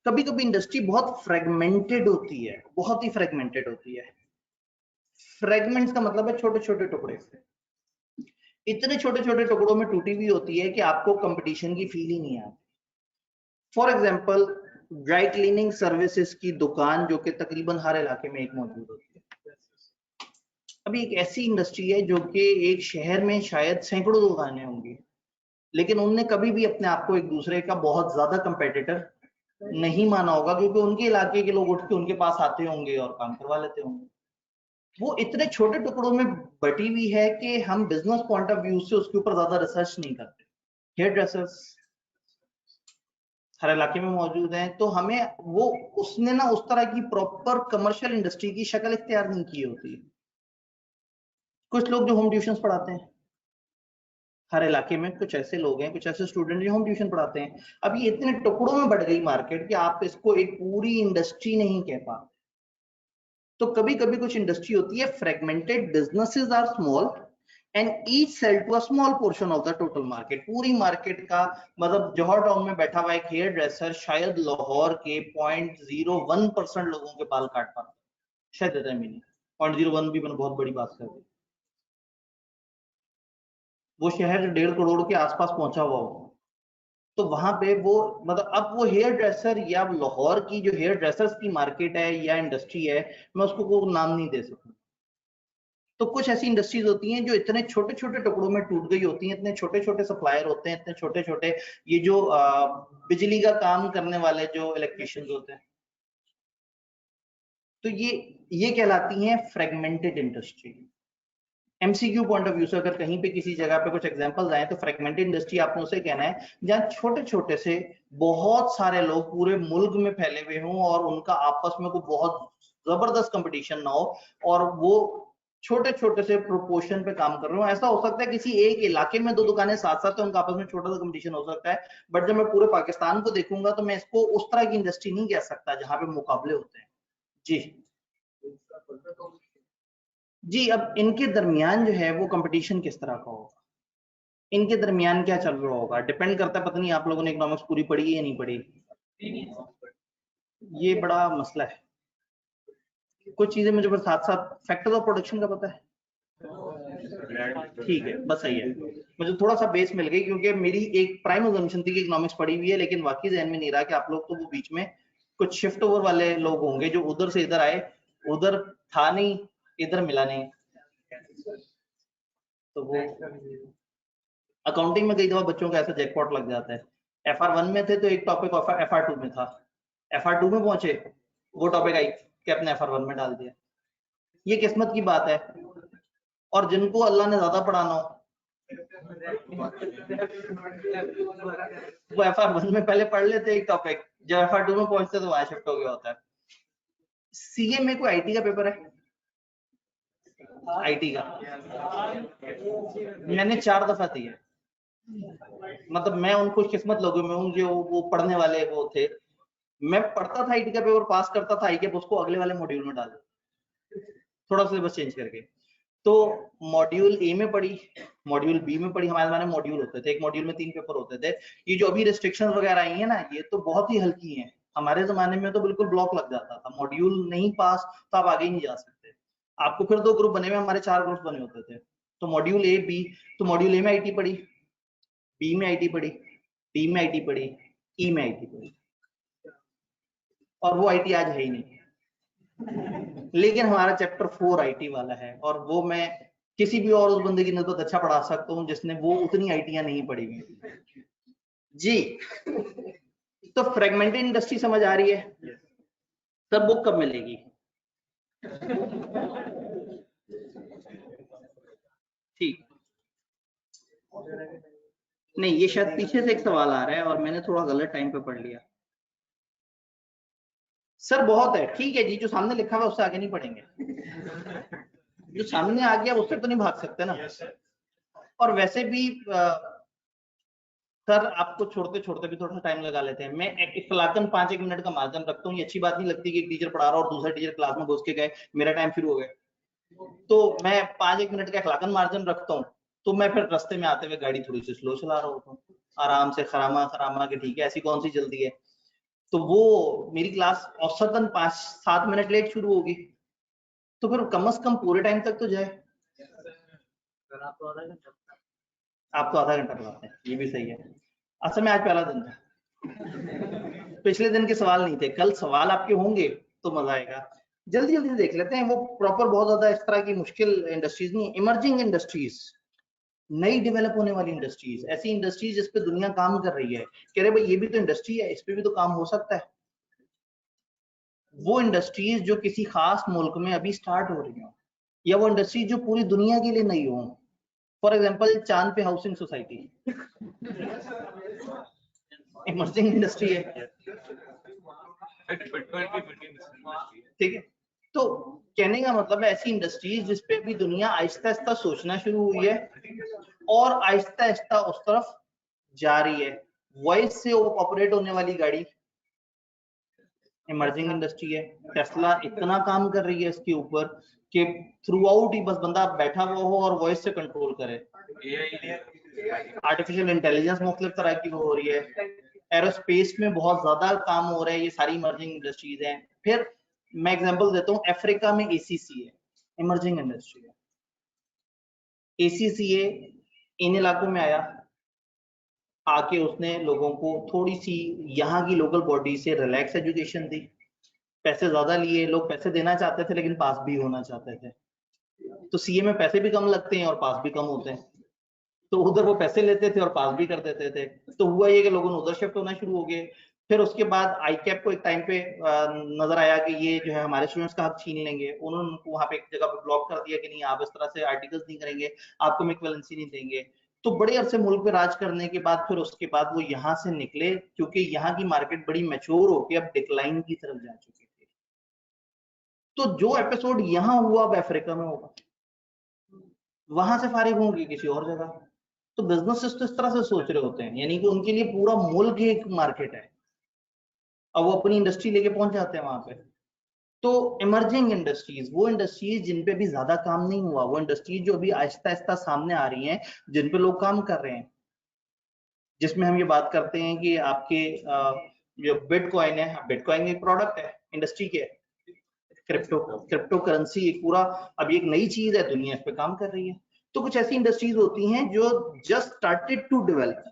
कभी कभी इंडस्ट्री बहुत फ्रेगमेंटेड होती है, बहुत ही फ्रेगमेंटेड होती है। फ्रेगमेंट्स का मतलब है छोटे छोटे टुकड़े। इतने छोटे छोटे टुकड़ों में टूटी हुई होती है कि आपको कंपटीशन की फील ही नहीं आती। For example dry cleaning services की दुकान जो कि तकरीबन हर इलाके में एक मौजूद होती है। अभी एक ऐसी इंडस्ट्री है जो कि एक शहर में शायद सैकड़ों दुकानें होंगी, लेकिन उनने कभी भी अपने आप को एक दूसरे का बहुत ज्यादा कंपेटिटर नहीं माना होगा, क्योंकि उनके इलाके के लोग उठ के उनके पास आते होंगे और काम करवा लेते होंगे। वो इतने छोटे टुकड़ों में बटी हुई है कि हम बिजनेस पॉइंट ऑफ व्यू से उसके ऊपर ज्यादा रिसर्च नहीं करते। हेयर ड्रेसर्स, हर इलाके में मौजूद हैं, तो हमें वो उसने ना उस तरह की प्रॉपर कमर्शियल इंडस्ट्री की शक्ल इख्तियार नहीं की होती। कुछ लोग जो होम ट्यूशंस पढ़ाते हैं, हर इलाके में कुछ ऐसे लोग हैं, कुछ ऐसे स्टूडेंट जो होम ट्यूशन पढ़ाते हैं। अब ये इतने टुकड़ों में बढ़ गई मार्केट कि आप इसको एक पूरी इंडस्ट्री नहीं कह पाते। तो कभी कभी कुछ इंडस्ट्री होती है, fragmented businesses are small and each sell to a small portion of the total market. पूरी मार्केट का मतलब जौहर टाउन में बैठा हुआ एक हेयर ड्रेसर शायद लाहौर के 0.01% लोगों के बाल काट पाता, शायद इतना भी नहीं, 0.01 भी मैंने बहुत बड़ी बात कर दी। वो शहर 1.5 करोड़ के आसपास पहुंचा हुआ हो, तो वहां पे वो मतलब अब वो हेयर ड्रेसर या लाहौर की जो हेयर ड्रेसर्स की मार्केट है या इंडस्ट्री है, मैं उसको कोई नाम नहीं दे सकता। तो कुछ ऐसी इंडस्ट्रीज होती हैं जो इतने छोटे छोटे टुकड़ों में टूट गई होती हैं, इतने छोटे छोटे सप्लायर होते हैं, इतने छोटे छोटे ये जो बिजली का काम करने वाले जो इलेक्ट्रिशियंस होते हैं, तो ये कहलाती हैं fragmented industry. MCQ point of view से अगर कहीं पे किसी जगह पे कुछ एग्जांपल्स आए तो फ्रेगमेंटेड इंडस्ट्री आपने उसे कहना है जहां छोटे छोटे से बहुत सारे लोग पूरे मुल्क में फैले हुए हों और उनका आपस में कोई बहुत जबरदस्त कंपटीशन ना हो और वो छोटे छोटे से प्रोपोर्शन पे काम कर रहे हो। ऐसा हो सकता है किसी एक इलाके में 2 दुकानें साथ साथ है, उनका आपस में छोटा सा कंपटीशन हो सकता है, बट जब मैं पूरे पाकिस्तान को देखूंगा तो मैं इसको उस तरह की इंडस्ट्री नहीं कह सकता जहां पे मुकाबले होते हैं। जी जी, अब इनके दरमियान जो है वो कंपटीशन किस तरह का होगा, इनके दरमियान क्या चल रहा होगा, डिपेंड करता है। पता नहीं आप लोगों ने इकोनॉमिक्स पूरी पढ़ी है या नहीं पढ़ी, ये बड़ा मसला है। कुछ चीजें मुझे बस साथ साथ फैक्टर्स ऑफ प्रोडक्शन का पता है, ठीक है, बस सही है। मुझे थोड़ा सा बेस मिल गई क्योंकि मेरी एक प्राइम अजम्पशन थी कि इकोनॉमिक्स पढ़ी हुई है, लेकिन वाकई ज़हन में नहीं रहा कि आप लोग तो वो बीच में कुछ शिफ्ट ओवर वाले लोग होंगे जो उधर से इधर आए, उधर था नहीं, इधर मिला नहीं। तो वो अकाउंटिंग में कई दफा बच्चों का ऐसा जैकपॉट लग जाता है। FR1 में थे तो एक टॉपिक FR2 में था, FR2 में पहुंचे वो टॉपिक आई कि अपने FR1 में डाल दिया। ये किस्मत की बात है। और जिनको अल्लाह ने ज्यादा पढ़ाना हो वो FR1 में पहले पढ़ लेते एक टॉपिक, जब FR2 में पहुंचते तो वहां शिफ्ट हो गया होता है। सीए में कोई आईटी का पेपर है, आईटी का मैंने 4 दफा दिया। मतलब मैं उन खुशकिस्मत लोगों में हूँ जो वो पढ़ने वाले वो थे। मैं पढ़ता था आईटी का पेपर, पास करता था आईकेप, उसको अगले वाले मॉड्यूल में डाल थोड़ा सा बस चेंज करके। तो मॉड्यूल ए में पढ़ी, मॉड्यूल बी में पढ़ी। हमारे जमाने में मॉड्यूल होते थे, एक मॉड्यूल में 3 पेपर होते थे। ये जो अभी रिस्ट्रिक्शन वगैरह आई है ना, ये तो बहुत ही हल्की है। हमारे जमाने में तो बिल्कुल ब्लॉक लग जाता था, मॉड्यूल नहीं पास तो आप आगे ही नहीं जा सकते। आपको फिर 2 ग्रुप बने हुए, हमारे 4 ग्रुप बने होते थे। तो मॉड्यूल ए बी, तो मॉड्यूल ए में आईटी पढ़ी, बी में आईटी पढ़ी, डी में आईटी पढ़ी, ई में आईटी पढ़ी, और वो आईटी आज है ही नहीं। लेकिन हमारा चैप्टर 4 आईटी वाला है, और वो मैं किसी भी और उस बंदे की नस्बत अच्छा पढ़ा सकता हूँ जिसने वो उतनी आईटियां नहीं पढ़ी हुई। जी, तो फ्रेगमेंटेड इंडस्ट्री समझ आ रही है? तब बुक कब मिलेगी? ठीक, नहीं ये शायद पीछे से एक सवाल आ रहा है और मैंने थोड़ा गलत टाइम पे पढ़ लिया। सर बहुत है, ठीक है जी, जो सामने लिखा हुआ है उससे आगे नहीं पढ़ेंगे। जो सामने आ गया उससे तो नहीं भाग सकते ना। और वैसे भी सर आपको छोड़ते छोड़ते भी थोड़ा सा टाइम लगा लेते हैं। मैं इखलाकन 5-1 मिनट का मार्जिन रखता हूँ। ये अच्छी बात नहीं लगती कि एक टीचर पढ़ा रहा और दूसरा टीचर क्लास में घुस के गए, मेरा टाइम शुरू हो गया। तो मैं 5-1 मिनट का इखलाकन मार्जिन रखता हूँ। तो मैं फिर रास्ते में आते हुए गाड़ी थोड़ी सी स्लो चला रहा होता हूँ, आराम से खरामा खरामा के, ठीक है ऐसी कौन सी जल्दी है। तो वो मेरी क्लास औसतन 5-7 मिनट लेट शुरू होगी, तो फिर कम से कम पूरे टाइम तक तो जाए। आप तो आधा घंटा पढ़ाते हैं, ये भी सही है। असल में आज पहला दिन था, पिछले दिन के सवाल नहीं थे, कल सवाल आपके होंगे तो मजा आएगा। जल्दी जल्दी देख लेते हैं। वो प्रॉपर बहुत ज्यादा इस तरह की मुश्किल इंडस्ट्रीज नहीं, इमर्जिंग इंडस्ट्रीज, नई डेवलप होने वाली इंडस्ट्रीज, ऐसी इंडस्ट्रीज जिस पे दुनिया काम कर रही है, कह रहे भाई ये भी तो इंडस्ट्री है, इस पे भी तो काम हो सकता है। वो इंडस्ट्रीज जो किसी खास मुल्क में अभी स्टार्ट हो रही हो, या वो इंडस्ट्रीज जो पूरी दुनिया के लिए नई हो। फॉर एग्जाम्पल चांद पे हाउसिंग सोसाइटी, इमर्जिंग इंडस्ट्री है, ठीक है। तो कहने का मतलब है ऐसी इंडस्ट्रीज जिसपे भी दुनिया आहिस्ता आहिस्ता सोचना शुरू हुई है और आहिस्ता आहिस्ता उस तरफ जा रही है। वॉइस से ऑपरेट होने वाली गाड़ी इमर्जिंग इंडस्ट्री है। टेस्ला इतना काम कर रही है इसके ऊपर कि थ्रू आउट ही बस बंदा बैठा हुआ हो और वॉइस से कंट्रोल करे। आर्टिफिशियल इंटेलिजेंस मुख्तलिफ तरह की हो रही है। एरोस्पेस में बहुत ज्यादा काम हो रहा है, ये सारी इमर्जिंग इंडस्ट्रीज हैं। फिर मैं एग्जांपल देता हूँ, अफ्रीका में एसीसी है, इमर्जिंग इंडस्ट्री है। एसीसीए इन इलाकों में आया, आके उसने लोगों को थोड़ी सी यहाँ की लोकल बॉडी से रिलैक्स एजुकेशन दी। पैसे ज्यादा लिए, लोग पैसे देना चाहते थे लेकिन पास भी होना चाहते थे। तो सीए में पैसे भी कम लगते हैं और पास भी कम होते हैं, तो उधर वो पैसे लेते थे और पास भी कर देते थे। तो हुआ ये कि लोगों ने उधर शिफ्ट होना शुरू हो गए। फिर उसके बाद आईकैप को एक टाइम पे नजर आया कि ये जो है हमारे स्टूडेंट्स का हक छीन लेंगे। उन्होंने उनको वहां पे एक जगह पे ब्लॉक कर दिया कि नहीं, आप इस तरह से आर्टिकल्स नहीं करेंगे, आपको हम इक्विवेलेंसी नहीं देंगे। तो बड़े अरसे मुल्क पे राज करने के बाद फिर उसके बाद वो यहाँ से निकले, क्योंकि यहाँ की मार्केट बड़ी मैच्योर होकर अब डिक्लाइन की तरफ जा चुकी थी। तो जो एपिसोड यहाँ हुआ अब अफ्रीका में होगा, वहां से फारिग होंगे किसी और जगह। तो बिजनेसेस तो इस तरह से सोच रहे होते हैं, यानी कि उनके लिए पूरा मुल्क एक मार्केट है, अब वो अपनी इंडस्ट्री लेके पहुंच जाते हैं वहां पे। तो इमर्जिंग इंडस्ट्रीज वो इंडस्ट्रीज जिन पे भी ज्यादा काम नहीं हुआ, वो इंडस्ट्रीज जो अभी आहिस्ता आहिस्ता सामने आ रही हैं, जिन पे लोग काम कर रहे हैं। जिसमें हम ये बात करते हैं कि आपके जो बिटकॉइन है, बिटकॉइन एक प्रोडक्ट है इंडस्ट्री के। क्रिप्टो करेंसी एक पूरा अभी एक नई चीज है, दुनिया इस पे काम कर रही है। तो कुछ ऐसी इंडस्ट्रीज होती हैं जो just started to develop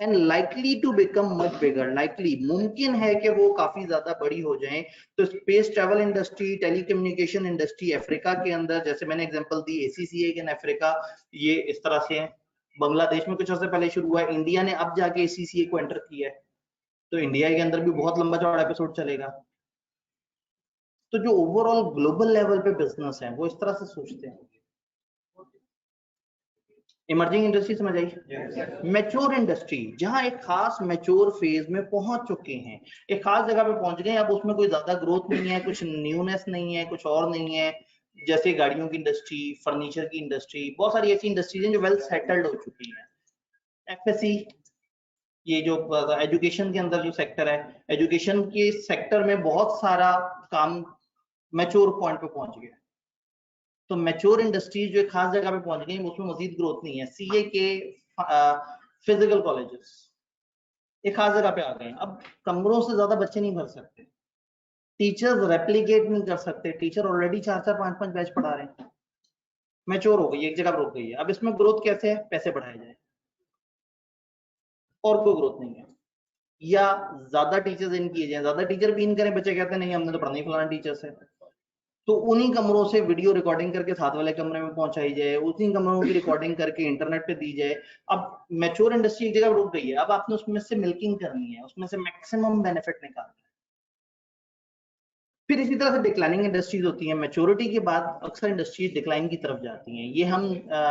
and likely to become much bigger. Likely मुमकिन है कि वो काफी ज्यादा बड़ी हो जाएं। तो space travel industry, telecommunication industry Africa के अंदर, जैसे मैंने example the ACCA in Africa, ये इस तरह से है। बांग्लादेश में कुछ अर्से पहले शुरू हुआ है, इंडिया ने अब जाके एसीसीए को एंटर किया है। तो इंडिया के अंदर भी बहुत लंबा चौड़ा एपिसोड चलेगा। तो जो ओवरऑल ग्लोबल लेवल पे बिजनेस है वो इस तरह से सोचते हैं। इमर्जिंग इंडस्ट्री समझ आई। मैच्योर इंडस्ट्री जहां एक खास मैच्योर फेज में पहुंच चुके हैं, एक खास जगह पे पहुंच गए, अब उसमें कोई ज्यादा ग्रोथ नहीं है, कुछ न्यूनेस नहीं है, कुछ और नहीं है। जैसे गाड़ियों की इंडस्ट्री, फर्नीचर की इंडस्ट्री, बहुत सारी ऐसी इंडस्ट्रीज हैं जो वेल सेटल्ड हो चुकी हैं। एफएससी, ये जो एजुकेशन के अंदर जो सेक्टर है, एजुकेशन के सेक्टर में बहुत सारा काम मैच्योर पॉइंट पे पहुंच गया। तो मैच्योर इंडस्ट्रीज जो एक खास जगह पे पहुंच गई, उसमें मजीद ग्रोथ नहीं है। सीए के फिजिकल कॉलेजेस एक खास जगह पे आ गए, अब कमरों से ज्यादा बच्चे नहीं भर सकते, टीचर्स रेप्लिकेट नहीं कर सकते, टीचर ऑलरेडी 4-4 5-5 बैच पढ़ा रहे हैं, मैच्योर हो गई, एक जगह रुक गई है। अब इसमें ग्रोथ कैसे है, पैसे बढ़ाए जाए, और कोई ग्रोथ नहीं है। या ज्यादा टीचर्स इन किए जाए, ज्यादा टीचर भी इन करें, बच्चे कहते हैं नहीं हमने तो पढ़ना ही फलाना टीचर से, तो उन्हीं कमरों से वीडियो रिकॉर्डिंग करके साथ वाले कमरे में पहुंचाई जाए, उन्हीं कमरों की रिकॉर्डिंग करके इंटरनेट पे दी जाए। अब मैच्योर इंडस्ट्री एक जगह रुक गई है, अब आपने उसमें से मिल्किंग करनी है, उसमें से मैक्सिमम बेनिफिट निकालना है। फिर इसी तरह से डिक्लाइनिंग इंडस्ट्रीज होती हैं। मैच्योरिटी के बाद अक्सर इंडस्ट्रीज डिक्लाइन की तरफ जाती हैं। ये हम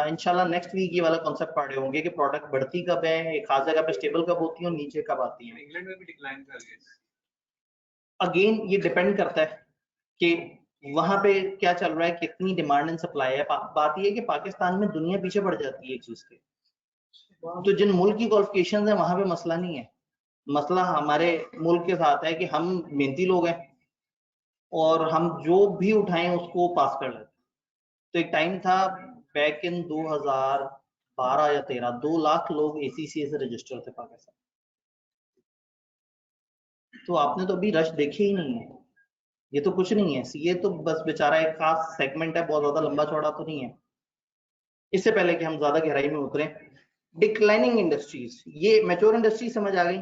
इंशाल्लाह नेक्स्ट वीक ये वाला कॉन्सेप्ट पढ़ रहे होंगे कि प्रोडक्ट बढ़ती कब है, एक खास जगह पे स्टेबल कब होती है और नीचे कब आती है। इंग्लैंड में भी डिक्लाइन कर रही है। अगेन ये डिपेंड करता है कि वहां पे क्या चल रहा है, कितनी डिमांड एंड सप्लाई है। बात ये है कि पाकिस्तान में दुनिया पीछे बढ़ जाती है एक चीज के, तो जिन मुल्क की क्वालिफिकेशन है वहां पे मसला नहीं है। मसला हमारे मुल्क के साथ है कि हम मेहनती लोग हैं और हम जो भी उठाएं उसको पास कर लेते हैं। तो एक टाइम था बैक इन 2012 या 13, 2 लाख लोग एसीसीए से रजिस्टर थे पाकिस्तान। तो आपने तो अभी रश देखे ही नहीं है, ये तो कुछ नहीं है। सीए तो बस बेचारा एक खास सेगमेंट है, बहुत ज्यादा लंबा चौड़ा तो नहीं है। इससे पहले कि हम ज्यादा गहराई में उतरे, डिक्लाइनिंग इंडस्ट्रीज, ये मैच्योर इंडस्ट्री समझ आ गई।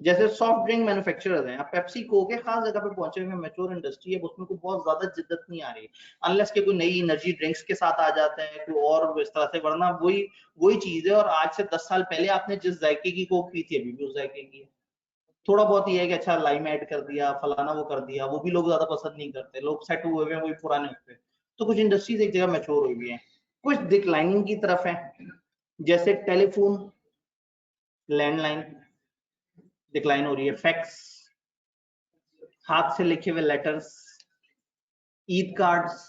जैसे सॉफ्ट ड्रिंक मैन्युफैक्चरर्स हैं, अब पेप्सी कोक है खास जगह पे पहुंचे हुए, मैच्योर इंडस्ट्री है, उसमें कोई बहुत ज्यादा जिद्दत नहीं आ रही, अनलेस के कोई नई एनर्जी ड्रिंक्स के साथ आ जाते हैं कोई और इस तरह से, वरना वही वही चीज है। और आज से 10 साल पहले आपने जिस जायके की कोक पी थी अभी भी उस जायके की है। थोड़ा बहुत ये है कि अच्छा लाइम ऐड कर दिया, फलाना वो कर दिया, वो भी लोग ज्यादा पसंद नहीं करते, लोग सेट हुए हैं वही पुराने उस पे। तो कुछ इंडस्ट्रीज एक जगह मैच्योर हुई है, कुछ डिक्लाइनिंग की तरफ है। जैसे टेलीफोन, लैंडलाइन, डिक्लाइन हो रही है। फैक्स, हाथ से लिखे हुए लेटर्स, ईद कार्ड्स,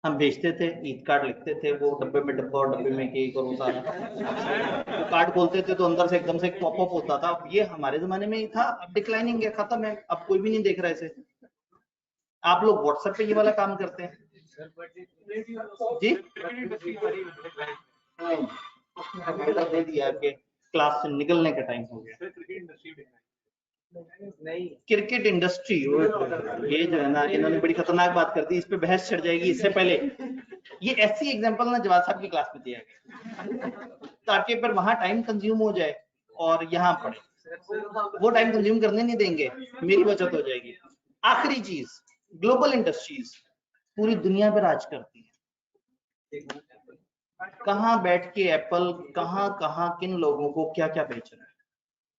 हम भेजते थे, ईद कार्ड लिखते थे, वो डब्बे में डब्बा और डब्बे में केक और वो सारा, तो कार्ड खोलते थे तो अंदर से एकदम से एक पॉपअप होता था। अब ये हमारे जमाने में ही था, अब डिक्लाइनिंग है, खत्म है, अब कोई भी नहीं देख रहा इसे। आप लोग व्हाट्सएप पे ये वाला काम करते हैं जी, दे दिया कि क्लास से निकलने का टाइम हो गया। क्रिकेट इंडस्ट्री, ये जो है ना, इन्होंने बड़ी खतरनाक बात कर दी, इस पे बहस छिड़ जाएगी। इससे पहले ये ऐसी एग्जांपल ना जवाब साहब की क्लास में दिया गया ताकि पर वहां टाइम कंज्यूम हो जाए और यहाँ पढ़े, वो टाइम कंज्यूम करने नहीं देंगे, मेरी बचत हो जाएगी। आखिरी चीज, ग्लोबल इंडस्ट्रीज पूरी दुनिया पर राज करती है। कहाँ बैठ के एप्पल कहाँ किन लोगों को क्या क्या बेच रहा है।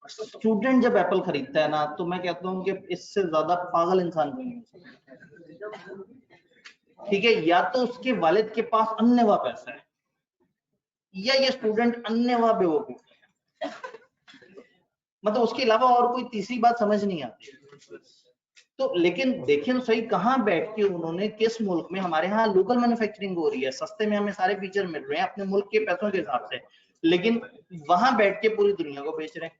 स्टूडेंट जब एप्पल खरीदता है ना, तो मैं कहता हूँ कि इससे ज्यादा पागल इंसान कोई नहीं हो सकता। ठीक है, या तो उसके वालिद के पास अन्नेवा पैसा है, या ये स्टूडेंट अन्नेवा बेवकूफ है, मतलब उसके अलावा और कोई तीसरी बात समझ नहीं आती। तो लेकिन देखिए तो सही, कहाँ बैठ के उन्होंने, किस मुल्क में, हमारे यहाँ लोकल मैन्युफैक्चरिंग हो रही है, सस्ते में हमें सारे फीचर मिल रहे हैं अपने मुल्क के पैसों के हिसाब से, लेकिन वहां बैठ के पूरी दुनिया को बेच रहे हैं।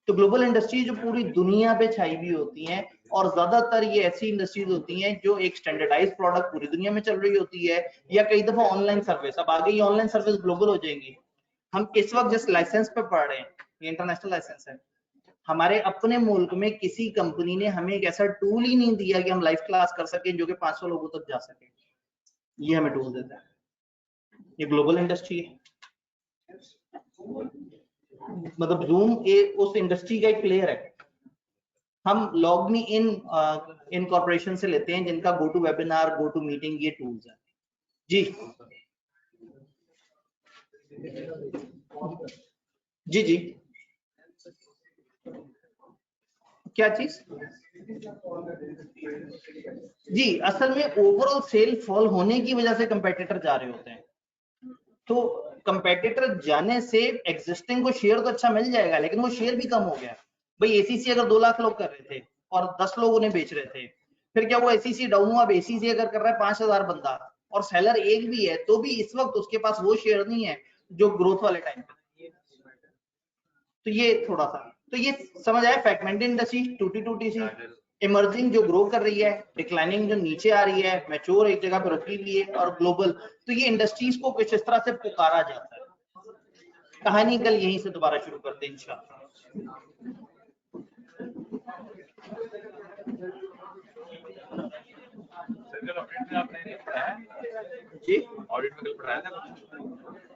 तो ग्लोबल इंडस्ट्री जो पूरी दुनिया पे छाई हुई होती हैं, और ज्यादातर ये ऐसी इंडस्ट्रीज होती हैं जो एक स्टैंडर्डाइज प्रोडक्ट पूरी दुनिया में चल रही होती है, या कई दफा ऑनलाइन सर्विस। अब आगे ये ऑनलाइन सर्विस ग्लोबल हो जाएंगी। हम इस वक्त जिस लाइसेंस पे पढ़ रहे हैं, ये इंटरनेशनल लाइसेंस है। हमारे अपने मुल्क में किसी कंपनी ने हमें एक ऐसा टूल ही नहीं दिया कि हम लाइव क्लास कर सके जो कि 500 लोगों तक जा सके, ये हमें टूल देता है। ये ग्लोबल इंडस्ट्री है, मतलब जूम उस इंडस्ट्री का एक प्लेयर है। हम लॉगमी इन कॉर्पोरेशन से लेते हैं, जिनका go to webinar, go to meeting, ये टूल्स हैं जी। जी जी, क्या चीज जी, असल में ओवरऑल सेल फॉल होने की वजह से कंपेटिटर जा रहे होते हैं। तो कंपेटिटर जाने से एग्जिस्टिंग को शेयर तो अच्छा मिल जाएगा, लेकिन वो शेयर भी कम हो गया। भाई एसीसी अगर 2 लाख लोग कर रहे थे और 10 लोग उन्हें बेच रहे थे, फिर क्या वो एसीसी डाउन हुआ? अब एसीसी अगर कर रहा है 5000 बंदा और सेलर एक भी है, तो भी इस वक्त उसके पास वो शेयर नहीं है जो ग्रोथ वाले टाइम पे। तो ये थोड़ा सा, तो ये समझ आया, फ्रैगमेंटेड इंडस्ट्री, टूटी सी, इमर्जिंग जो ग्रो कर रही है, डिक्लाइनिंग जो नीचे आ रही है, मैच्योर एक जगह पे रुकी हुई है, और ग्लोबल। तो ये इंडस्ट्रीज को कुछ इस तरह से पुकारा जाता है। कहानी कल यहीं से दोबारा शुरू करते हैं इंशाल्लाह। ऑडिट में आपने नहीं पढ़ाया जी, ऑडिट में कल पढ़ाया था कुछ?